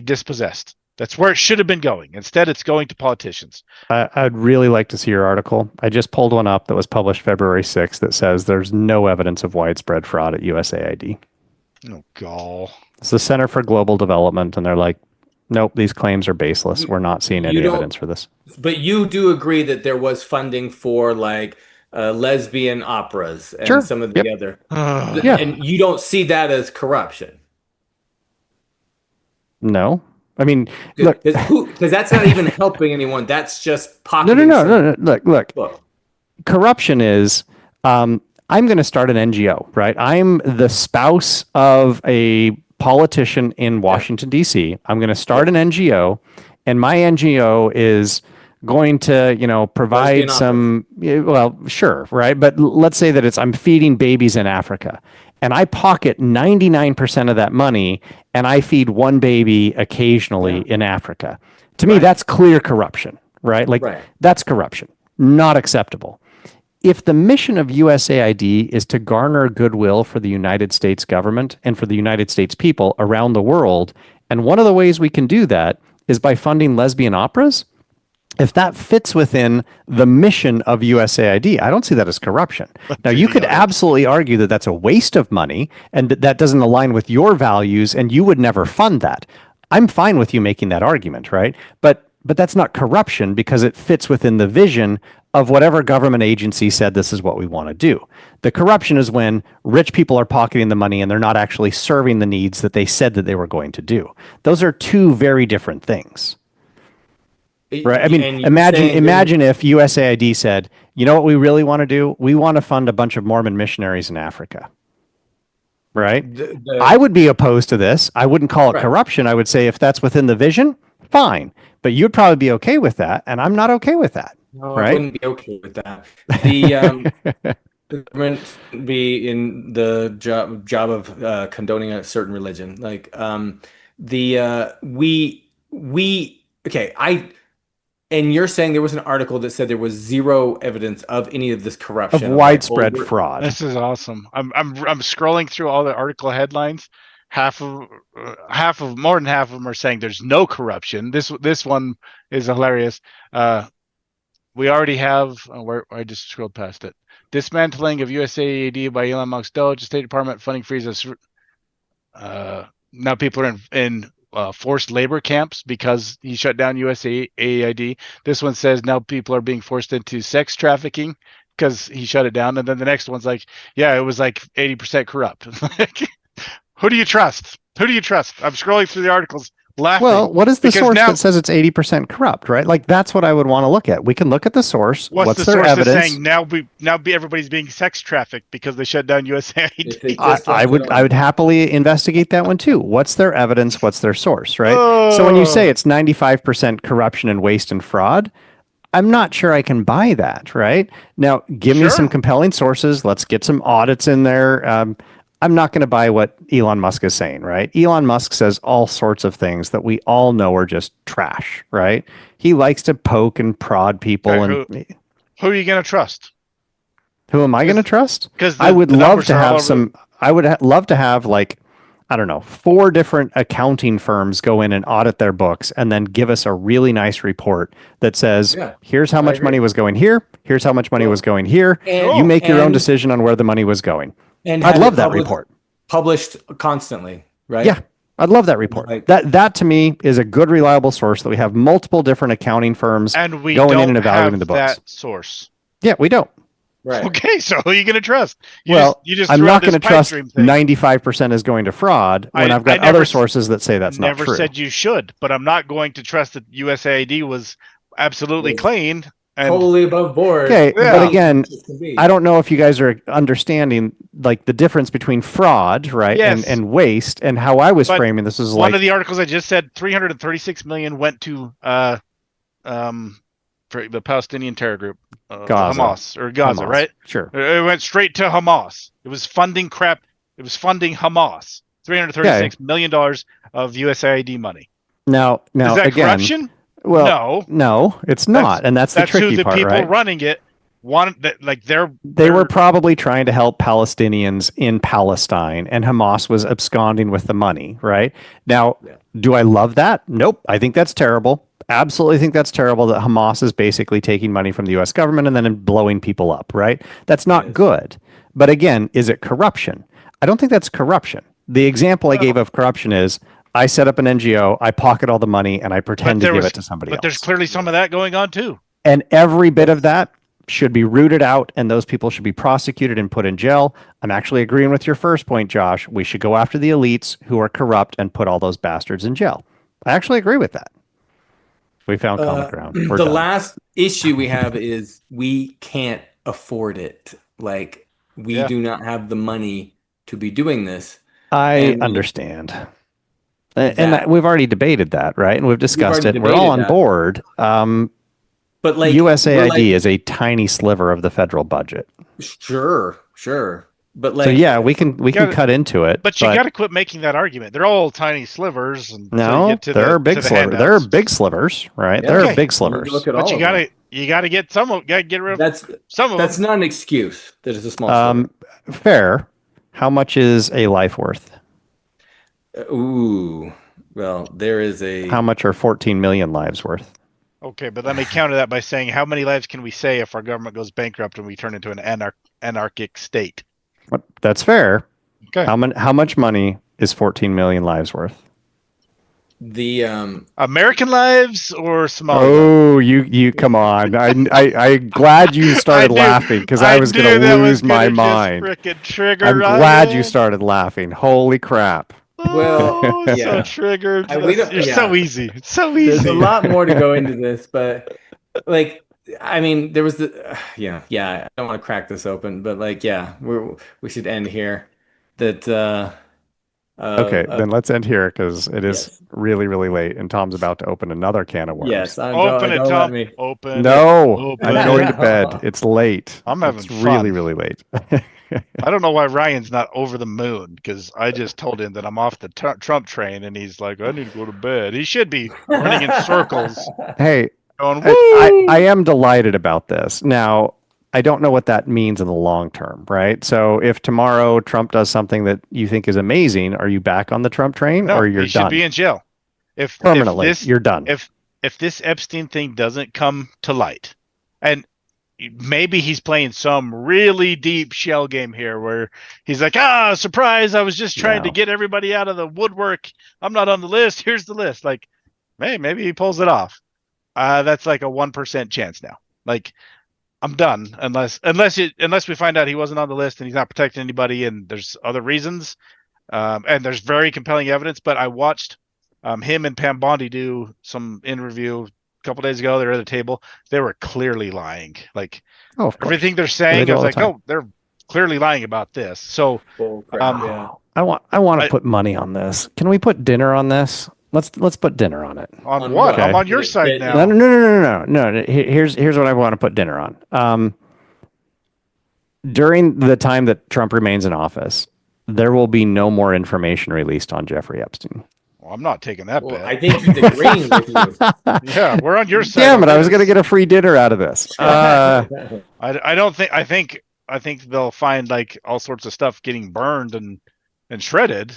dispossessed. That's where it should have been going. Instead, it's going to politicians. I'd really like to see your article. I just pulled one up that was published February 6th that says there's no evidence of widespread fraud at USAID. Oh, God. It's the Center for Global Development, and they're like, nope, these claims are baseless. We're not seeing any evidence for this. But you do agree that there was funding for like lesbian operas and some of the other. Yeah. And you don't see that as corruption. No. I mean, look, because that's not even helping anyone. That's just pocketing. No. Look. Corruption is, I'm going to start an NGO, right? I'm the spouse of a politician in Washington, D.C. I'm going to start an NGO, and my NGO is going to, provide some, well, sure, right? But let's say that I'm feeding babies in Africa, and I pocket 99% of that money, and I feed one baby occasionally in Africa. To me, that's clear corruption, right? That's corruption, not acceptable. If the mission of USAID is to garner goodwill for the United States government and for the United States people around the world, and one of the ways we can do that is by funding lesbian operas, if that fits within the mission of USAID, I don't see that as corruption. Now, you could absolutely argue that that's a waste of money and that doesn't align with your values, and you would never fund that. I'm fine with you making that argument, right? But that's not corruption because it fits within the vision of whatever government agency said this is what we want to do. The corruption is when rich people are pocketing the money and they're not actually serving the needs that they said that they were going to do. Those are two very different things. Right. I mean, imagine if USAID said, you know what we really want to do? We want to fund a bunch of Mormon missionaries in Africa. Right. I would be opposed to this. I wouldn't call it corruption. I would say if that's within the vision, fine. But you'd probably be okay with that. And I'm not okay with that. No, right? I wouldn't be okay with that. The government be in the job of condoning a certain religion. And you're saying there was an article that said there was zero evidence of any of this corruption, of widespread fraud. This is awesome. I'm scrolling through all the article headlines. More than half of them are saying there's no corruption. This one is hilarious. We already have where I just scrolled past it. Dismantling of USAID by Elon Musk Doge, State Department funding freezes. Now people are in forced labor camps because he shut down USAID. This one says now people are being forced into sex trafficking because he shut it down. And then the next one's like, yeah, it was like 80% corrupt. Who do you trust? I'm scrolling through the articles laughing. Well, what is the source that says it's 80% corrupt, right? Like, that's what I would want to look at. We can look at the source. What's their evidence? Saying everybody's being sex trafficked because they shut down USAID. I would happily investigate that one too. What's their evidence? What's their source, right? So when you say it's 95% corruption and waste and fraud, I'm not sure I can buy that, right? Now, give me some compelling sources. Let's get some audits in there. I'm not going to buy what Elon Musk is saying, right? Elon Musk says all sorts of things that we all know are just trash, right? He likes to poke and prod people. Okay, who are you going to trust? Who am I going to trust? Because I would love to have love to have, like, I don't know, 4 different accounting firms go in and audit their books and then give us a really nice report that says, here's how much money was going here. Here's how much money was going here. You make your own decision on where the money was going. And I'd love that report. Published constantly, right? Yeah, I'd love that report. That to me is a good, reliable source that we have multiple different accounting firms and we going don't in and evaluating the books. That source. Yeah, we don't. Right. Okay, so who are you going to trust? I'm not going to trust 95% is going to fraud when I've got other sources that say that's not true. Never said you should, but I'm not going to trust that USAID was absolutely clean. Totally above board. Okay, but again, I don't know if you guys are understanding, like, the difference between fraud, right, and waste, and how I was framing this is one of the articles I just said 336 million went to for the Palestinian terror group, Hamas or Gaza, right? Sure. It went straight to Hamas. It was funding crap. It was funding Hamas. $336 million of USAID money. Now is that again, corruption? Well, no, it's not, and that's the tricky part, right? That's who the people running it want. That like they were probably trying to help Palestinians in Palestine, and Hamas was absconding with the money, right? Now, do I love that? Nope. I think that's terrible. Absolutely think that's terrible that Hamas is basically taking money from the U.S. government and then blowing people up, right? That's not good. But again, is it corruption? I don't think that's corruption. The example I gave of corruption is I set up an NGO, I pocket all the money, and I pretend to give it to somebody else. But there's clearly some of that going on too. And every bit of that should be rooted out, and those people should be prosecuted and put in jail. I'm actually agreeing with your first point, Josh. We should go after the elites who are corrupt and put all those bastards in jail. I actually agree with that. We found common ground. We're done. Last issue we have is we can't afford it. Like, we do not have the money to be doing this. I understand. And we've already debated that, right? And we've discussed it. We're all on board. But like USAID is a tiny sliver of the federal budget. Sure. But like, so yeah, we can cut into it. But you got to quit making that argument. They're all tiny slivers. And no, there are big slivers. There are big slivers, right? There are big slivers. But you got to get some of. Got to get rid of some of them. That's not an excuse. That is a small sliver. Fair. How much is a life worth? Ooh, well, there is a. How much are 14 million lives worth? Okay, but let me counter that by saying, how many lives can we say if our government goes bankrupt and we turn into an anarchic state? That's fair. Okay. How much money is 14 million lives worth? The American lives or Somalia? Oh, you come on! I'm glad you started laughing because I was going to lose my mind. I'm glad you started laughing. Holy crap! Well, so triggered. You're so easy. It's so easy. There's a lot more to go into this, but like, I mean, there was the I don't want to crack this open, but like, we should end here. That okay, then let's end here because it is really, really late, and Tom's about to open another can of worms. Yes, open it, Tom. Open. No, I'm going to bed. It's late. I'm having fun. Really, really late. I don't know why Ryan's not over the moon because I just told him that I'm off the Trump train, and he's like, I need to go to bed. He should be running in circles. Hey, going, I am delighted about this. Now, I don't know what that means in the long term, right? So if tomorrow Trump does something that you think is amazing, are you back on the Trump train or you're done? He should be in jail. Permanently, you're done. If this Epstein thing doesn't come to light, and maybe he's playing some really deep shell game here where he's like, surprise, I was just trying to get everybody out of the woodwork. I'm not on the list. Here's the list. Like, hey, maybe he pulls it off. That's like a 1% chance now. Like, I'm done unless we find out he wasn't on the list and he's not protecting anybody and there's other reasons. And there's very compelling evidence, but I watched him and Pam Bondi do some interview a couple days ago. They're at the table. They were clearly lying. Like everything they're saying, I was like, they're clearly lying about this. So I want to put money on this. Can we put dinner on this? Let's put dinner on it. On what? Okay. I'm on your side now. No. Here's what I want to put dinner on. During the time that Trump remains in office, there will be no more information released on Jeffrey Epstein. Well, I'm not taking that bet. I think he's agreeing with you. Yeah, we're on your side. Damn it! I was going to get a free dinner out of this. I don't think. I think they'll find like all sorts of stuff getting burned and shredded.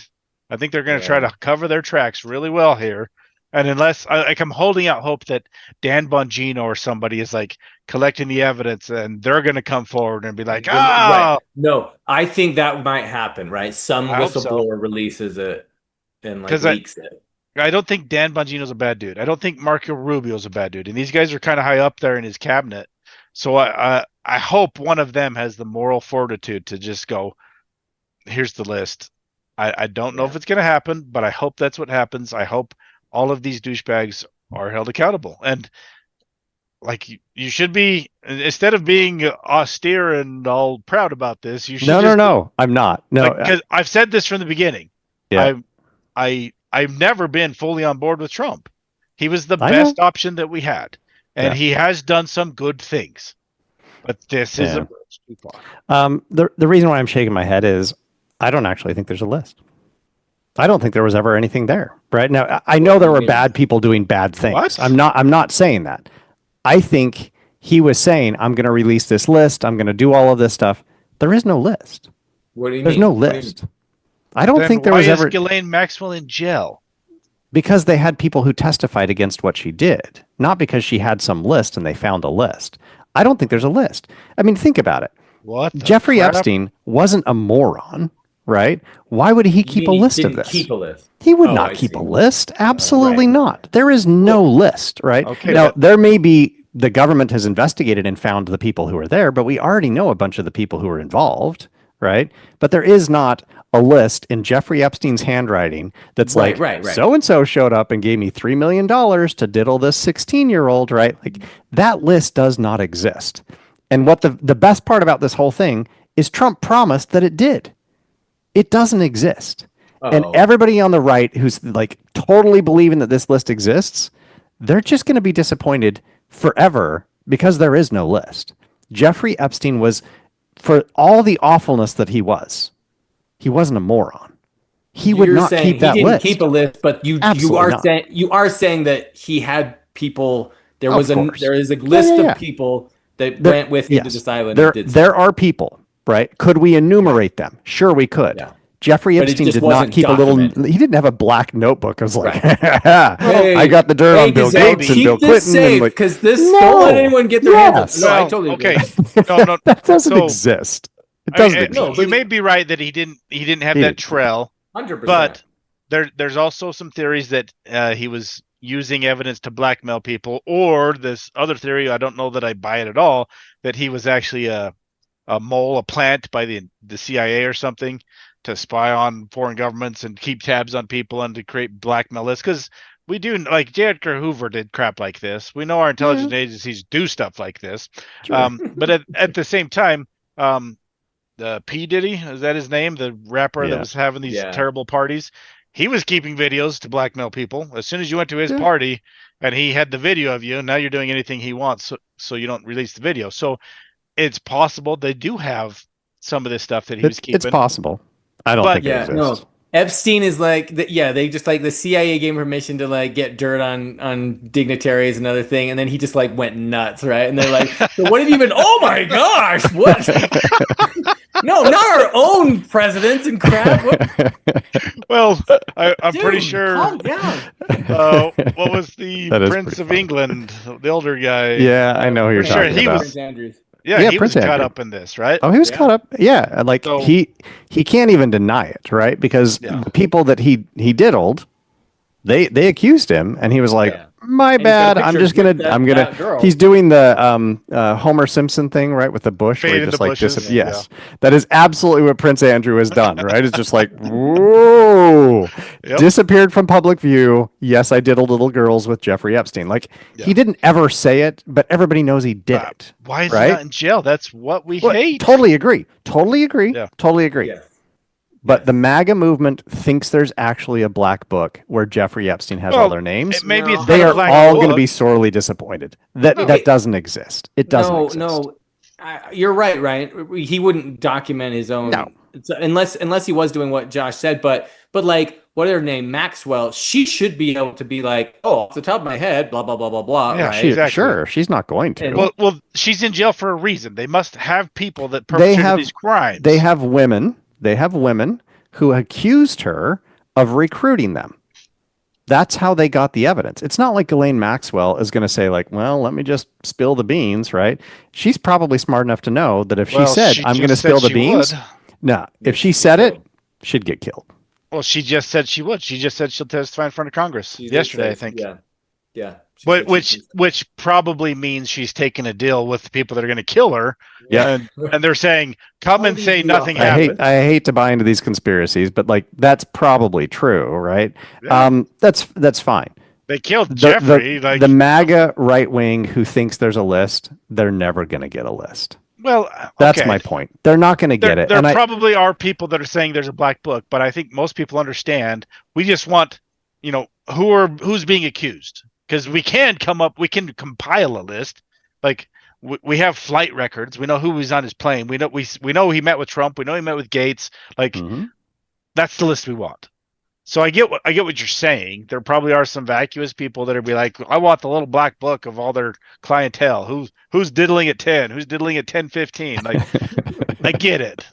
I think they're going to try to cover their tracks really well here. And unless I'm holding out hope that Dan Bongino or somebody is like collecting the evidence and they're going to come forward and be like, right. No, I think that might happen, right? Some whistleblower releases it and like leaks it. I don't think Dan Bongino's a bad dude. I don't think Marco Rubio's a bad dude. And these guys are kind of high up there in his cabinet. So I hope one of them has the moral fortitude to just go, here's the list. I don't know if it's going to happen, but I hope that's what happens. I hope all of these douchebags are held accountable. And like you should be, instead of being austere and all proud about this, you should. No, I'm not. No, because I've said this from the beginning. Yeah. I've never been fully on board with Trump. He was the best option that we had, and he has done some good things. But this is a bridge too far. The reason why I'm shaking my head is I don't actually think there's a list. I don't think there was ever anything there. Right now, I know there were bad people doing bad things. What? I'm not saying that. I think he was saying, I'm going to release this list. I'm going to do all of this stuff. There is no list. What do you There's mean? no list. I don't think there was ever. Why is Ghislaine Maxwell in jail? Because they had people who testified against what she did, not because she had some list and they found a list. I don't think there's a list. I mean, think about it. What? Jeffrey Epstein wasn't a moron, right? Why would he keep a list of this? Keep a list. He would not keep a list. Absolutely not. There is no list, right? Okay, now, there may be, the government has investigated and found the people who are there, but we already know a bunch of the people who are involved, right? But there is not a list in Jeffrey Epstein's handwriting that's right. So-and-so showed up and gave me $3 million to diddle this 16-year-old, right? Like, that list does not exist. And what the best part about this whole thing is Trump promised that it did. It doesn't exist. And everybody on the right who's like totally believing that this list exists, they're just going to be disappointed forever because there is no list. Jeffrey Epstein was, for all the awfulness that he wasn't a moron. He would not keep that list. He didn't keep a list, but you are saying that he had people. There is a list of people that went with him to this island. There are people, right? Could we enumerate them? Sure, we could. Yeah. Jeffrey Epstein did not keep documented. He didn't have a black notebook. I was like, hey, I got the dirt on Bill Gates and Bill Clinton. Because don't let anyone get their hands on. No, I totally agree. No, that doesn't exist. It doesn't exist. No, you may be right that he didn't have that trail. 100%. But there's also some theories that he was using evidence to blackmail people, or this other theory, I don't know that I buy it at all, that he was actually a mole, a plant by the CIA or something, to spy on foreign governments and keep tabs on people and to create blackmail lists. Because we do, like J. Edgar Hoover did crap like this. We know our intelligence agencies do stuff like this. Sure. But at the same time, the P. Diddy, is that his name? The rapper that was having these terrible parties. He was keeping videos to blackmail people. As soon as you went to his party and he had the video of you, now you're doing anything he wants, so you don't release the video. So it's possible they do have some of this stuff that he was keeping. It's possible. I don't think it exists. No. Epstein is like, they just like the CIA gave him permission to like get dirt on dignitaries and other thing, and then he just like went nuts, right? And they're like, so what have you been? Oh my gosh, what? No, not our own presidents and crap. What? Well, I'm pretty sure. Calm down. What was the Prince of England, the older guy? Yeah, I know who you're talking about. Prince Andrews. Yeah, he was caught up in this, right? Oh, he was caught up. Yeah, like he can't even deny it, right? Because the people that he diddled, they accused him, and he was like, "My bad. He's doing the Homer Simpson thing, right, with the bush, where he just like Yes, that is absolutely what Prince Andrew has done, right? It's just like, whoa, disappeared from public view. Yes, I diddled little girls with Jeffrey Epstein. Like he didn't ever say it, but everybody knows he did it. Why is he not in jail? That's what we hate. Totally agree. Yeah. Totally agree. Yeah. But the MAGA movement thinks there's actually a black book where Jeffrey Epstein has all their names. They are all going to be sorely disappointed. That doesn't exist. It doesn't exist. No, you're right, Ryan. He wouldn't document his own. No. Unless he was doing what Josh said. But like, what her name? Maxwell. She should be able to be like, off the top of my head, blah, blah, blah, blah, blah. Yeah, right? Sure. She's not going to. Well, she's in jail for a reason. They must have people that perpetrated these crimes. They have women who accused her of recruiting them. That's how they got the evidence. It's not like Ghislaine Maxwell is going to say like, well, let me just spill the beans, right? She's probably smart enough to know that if she said, I'm going to spill the beans. No, if she said it, she'd get killed. Well, she just said she would. She just said she'll testify in front of Congress yesterday, I think. Yeah. But which probably means she's taking a deal with the people that are going to kill her. Yeah. And they're saying, come and say nothing happened. I hate to buy into these conspiracies, but like that's probably true, right? Yeah. That's fine. They killed Jeffrey. The MAGA right wing who thinks there's a list, they're never going to get a list. Well, that's my point. They're not going to get it. There probably are people that are saying there's a black book, but I think most people understand. We just want, who's being accused. Because we can compile a list. Like we have flight records. We know who was on his plane. We know he met with Trump. We know he met with Gates. Like that's the list we want. So I get what you're saying. There probably are some vacuous people that would be like, I want the little black book of all their clientele. Who's diddling at 10? Who's diddling at 10:15? Like, I get it.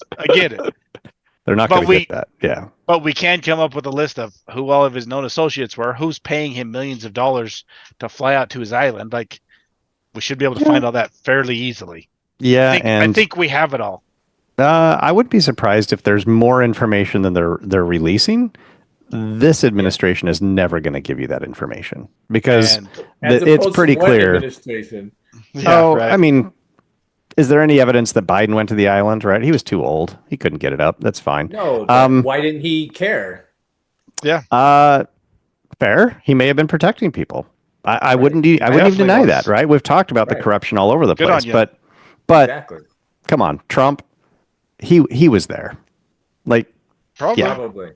They're not going to get that. Yeah. But we can come up with a list of who all of his known associates were, who's paying him millions of dollars to fly out to his island. Like, we should be able to find all that fairly easily. Yeah, I think we have it all. I would be surprised if there's more information than they're releasing. This administration is never going to give you that information because it's pretty clear. I mean, is there any evidence that Biden went to the island? Right, he was too old; he couldn't get it up. That's fine. No, why didn't he care? Yeah, fair. He may have been protecting people. I wouldn't even deny that. Right, we've talked about the corruption all over the place, but exactly. Come on, Trump. He was there. Like, probably.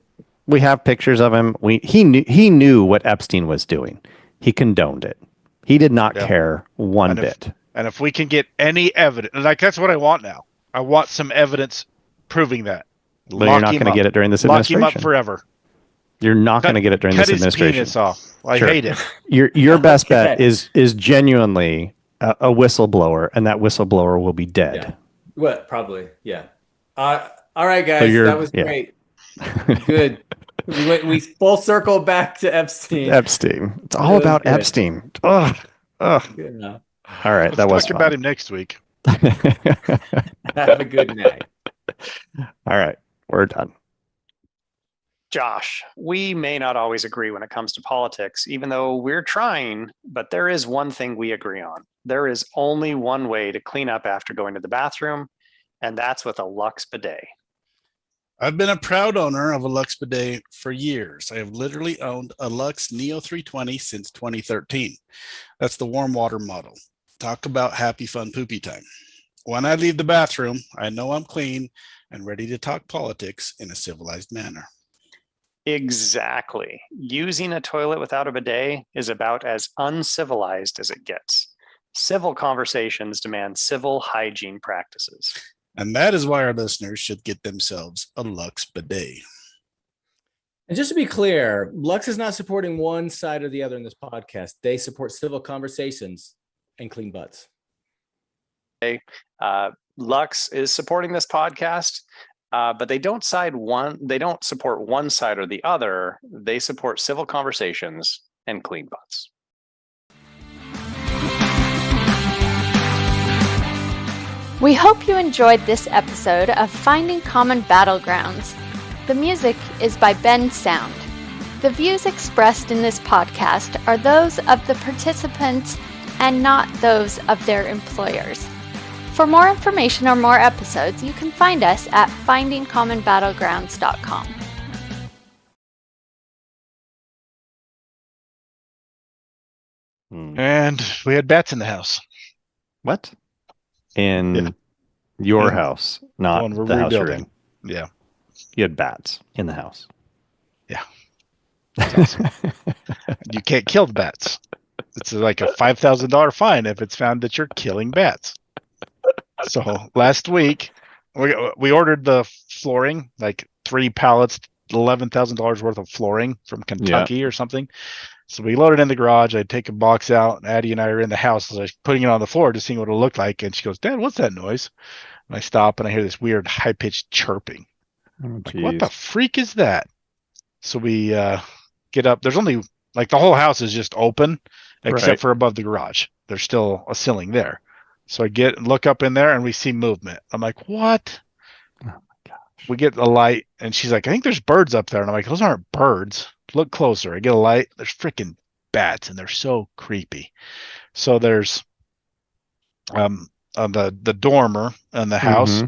We have pictures of him. He knew what Epstein was doing. He condoned it. He did not care one bit. And if we can get any evidence, like that's what I want now. I want some evidence proving that. But you're not going to get it during this administration. Lock him up forever. You're not going to get it during this administration. Cut his penis off. I hate it. Your best bet is genuinely a whistleblower, and that whistleblower will be dead. Yeah. What? Probably. Yeah. All right, guys. That was great. Good. We full circle back to Epstein. It's all about good. Epstein. Ugh. Yeah. All right. Let's talk about him next week. Have a good night. All right. We're done. Josh, we may not always agree when it comes to politics, even though we're trying, but there is one thing we agree on. There is only one way to clean up after going to the bathroom, and that's with a Lux bidet. I've been a proud owner of a Lux bidet for years. I have literally owned a Lux Neo 320 since 2013. That's the warm water model. Talk about happy, fun, poopy time. When I leave the bathroom, I know I'm clean and ready to talk politics in a civilized manner. Exactly. Using a toilet without a bidet is about as uncivilized as it gets. Civil conversations demand civil hygiene practices. And that is why our listeners should get themselves a Lux bidet. And just to be clear, Lux is not supporting one side or the other in this podcast. They support civil conversations and clean butts. Lux is supporting this podcast, but they don't support one side or the other. They support civil conversations and clean butts. We hope you enjoyed this episode of Finding Common Battlegrounds. The music is by Ben Sound. The views expressed in this podcast are those of the participants and not those of their employers. For more information or more episodes, you can find us at findingcommonbattlegrounds.com. And we had bats in the house. What? In your house, not the house you're in. Yeah. You had bats in the house. Yeah. Awesome. You can't kill the bats. It's like a $5,000 fine if it's found that you're killing bats. So last week, we ordered the flooring, like 3 pallets, $11,000 worth of flooring from Kentucky or something. So we loaded in the garage. I take a box out, and Addie and I are in the house. So I was putting it on the floor to see what it looked like. And she goes, "Dad, what's that noise?" And I stop, and I hear this weird high-pitched chirping. Like, what the freak is that? So we get up. There's only, like, the whole house is just open, except for above the garage. There's still a ceiling there. So I look up in there, and we see movement. I'm like, what? Oh, my gosh. We get a light, and she's like, "I think there's birds up there." And I'm like, "Those aren't birds. Look closer." I get a light. There's freaking bats, and they're so creepy. So there's on the dormer in the house.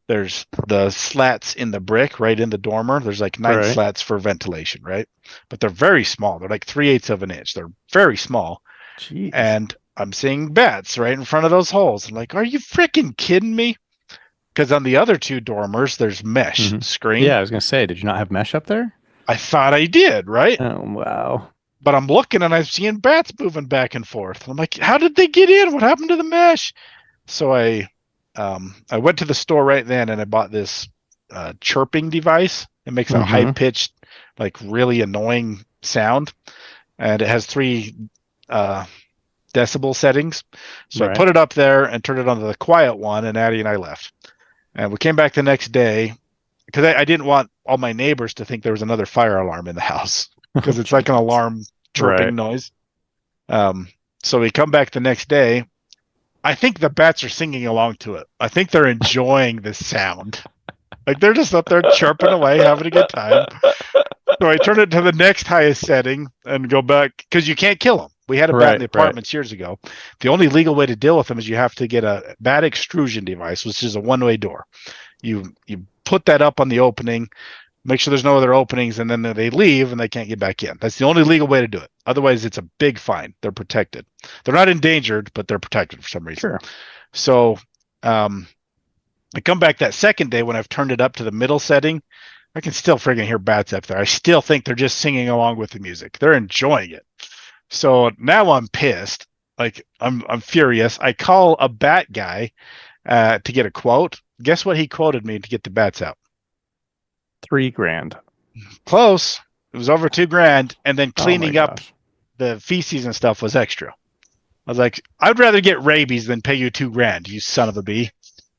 There's the slats in the brick right in the dormer. There's like 9 slats for ventilation, right? But they're very small. They're like 3/8 of an inch. They're very small. Jeez. And I'm seeing bats right in front of those holes. I'm like, are you freaking kidding me? Because on the other 2 dormers, there's mesh screen. Yeah, I was going to say, did you not have mesh up there? I thought I did, right? Oh, wow. But I'm looking and I'm seeing bats moving back and forth. I'm like, how did they get in? What happened to the mesh? So I went to the store right then and I bought this chirping device. It makes a high pitched, like really annoying sound, and it has 3 decibel settings. So I put it up there and turned it on to the quiet one, and Addie and I left. And we came back the next day because I didn't want all my neighbors to think there was another fire alarm in the house, because it's like an alarm chirping noise. So we come back the next day. I think the bats are singing along to it. I think they're enjoying this sound. Like they're just up there chirping away, having a good time. So I turn it to the next highest setting and go back, because you can't kill them. We had a bat in the apartments years ago. The only legal way to deal with them is you have to get a bat extrusion device, which is a one-way door. You put that up on the opening, make sure there's no other openings, and then they leave and they can't get back in. That's the only legal way to do it. Otherwise, it's a big fine. They're protected. They're not endangered, but they're protected for some reason. Sure. So I come back that second day when I've turned it up to the middle setting. I can still friggin' hear bats up there. I still think they're just singing along with the music. They're enjoying it. So now I'm pissed. Like I'm furious. I call a bat guy to get a quote. Guess what he quoted me to get the bats out? $3,000. Close. It was over $2,000, and then cleaning up the feces and stuff was extra. I was like, I'd rather get rabies than pay you $2,000, you son of a bee.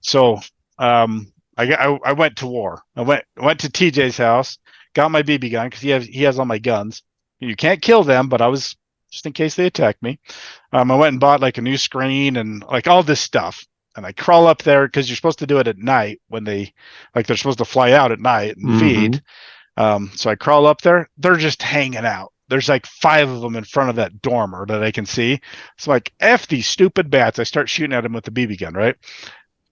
So I went to war. I went to TJ's house, got my BB gun because he has all my guns. You can't kill them, but I was just in case they attack me. I went and bought like a new screen and like all this stuff. And I crawl up there because you're supposed to do it at night when they're supposed to fly out at night and feed. So I crawl up there. They're just hanging out. There's like 5 of them in front of that dormer that I can see. So like, F these stupid bats. I start shooting at them with the BB gun, right?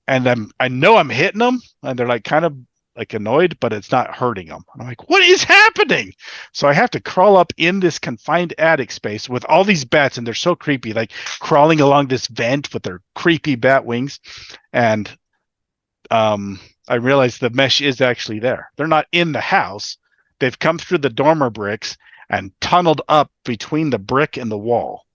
And then I know I'm hitting them, and they're like kind of like annoyed, but it's not hurting them. I'm like, what is happening? So I have to crawl up in this confined attic space with all these bats, and they're so creepy, like crawling along this vent with their creepy bat wings. And I realized the mesh is actually there. They're not in the house. They've come through the dormer bricks and tunneled up between the brick and the wall,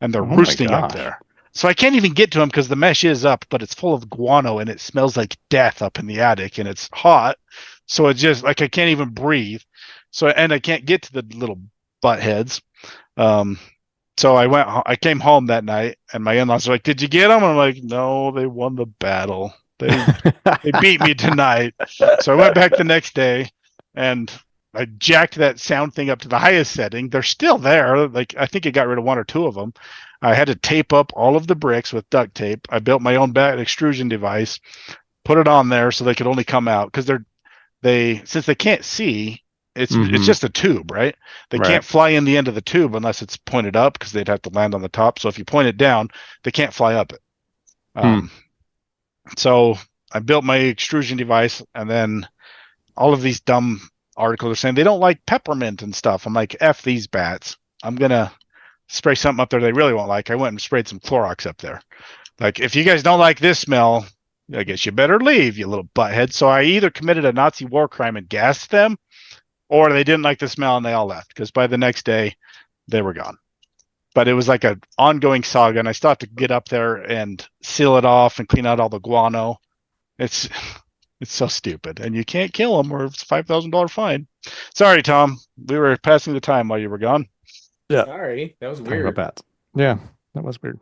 and they're roosting up there. So I can't even get to them because the mesh is up, but it's full of guano and it smells like death up in the attic, and it's hot. So it's just like I can't even breathe. So, and I can't get to the little butt heads. So I came home that night, and my in-laws are like, "Did you get them?" And I'm like, "No, they won the battle. They beat me tonight." So I went back the next day, and I jacked that sound thing up to the highest setting. They're still there. Like I think it got rid of 1 or 2 of them. I had to tape up all of the bricks with duct tape. I built my own bat extrusion device, put it on there so they could only come out because since they can't see, it's just a tube, right? They can't fly in the end of the tube unless it's pointed up because they'd have to land on the top. So if you point it down, they can't fly up it. So I built my extrusion device, and then all of these dumb articles are saying they don't like peppermint and stuff. I'm like, F these bats. I'm going to spray something up there they really won't like. I went and sprayed some Clorox up there. Like, if you guys don't like this smell, I guess you better leave, you little butthead. So I either committed a Nazi war crime and gassed them, or they didn't like the smell and they all left, because by the next day they were gone. But it was like an ongoing saga, and I still have to get up there and seal it off and clean out all the guano. It's so stupid, and you can't kill them or it's $5,000 fine. Sorry, Tom. We were passing the time while you were gone. Yeah. Sorry, that was weird. Bats. Yeah, that was weird.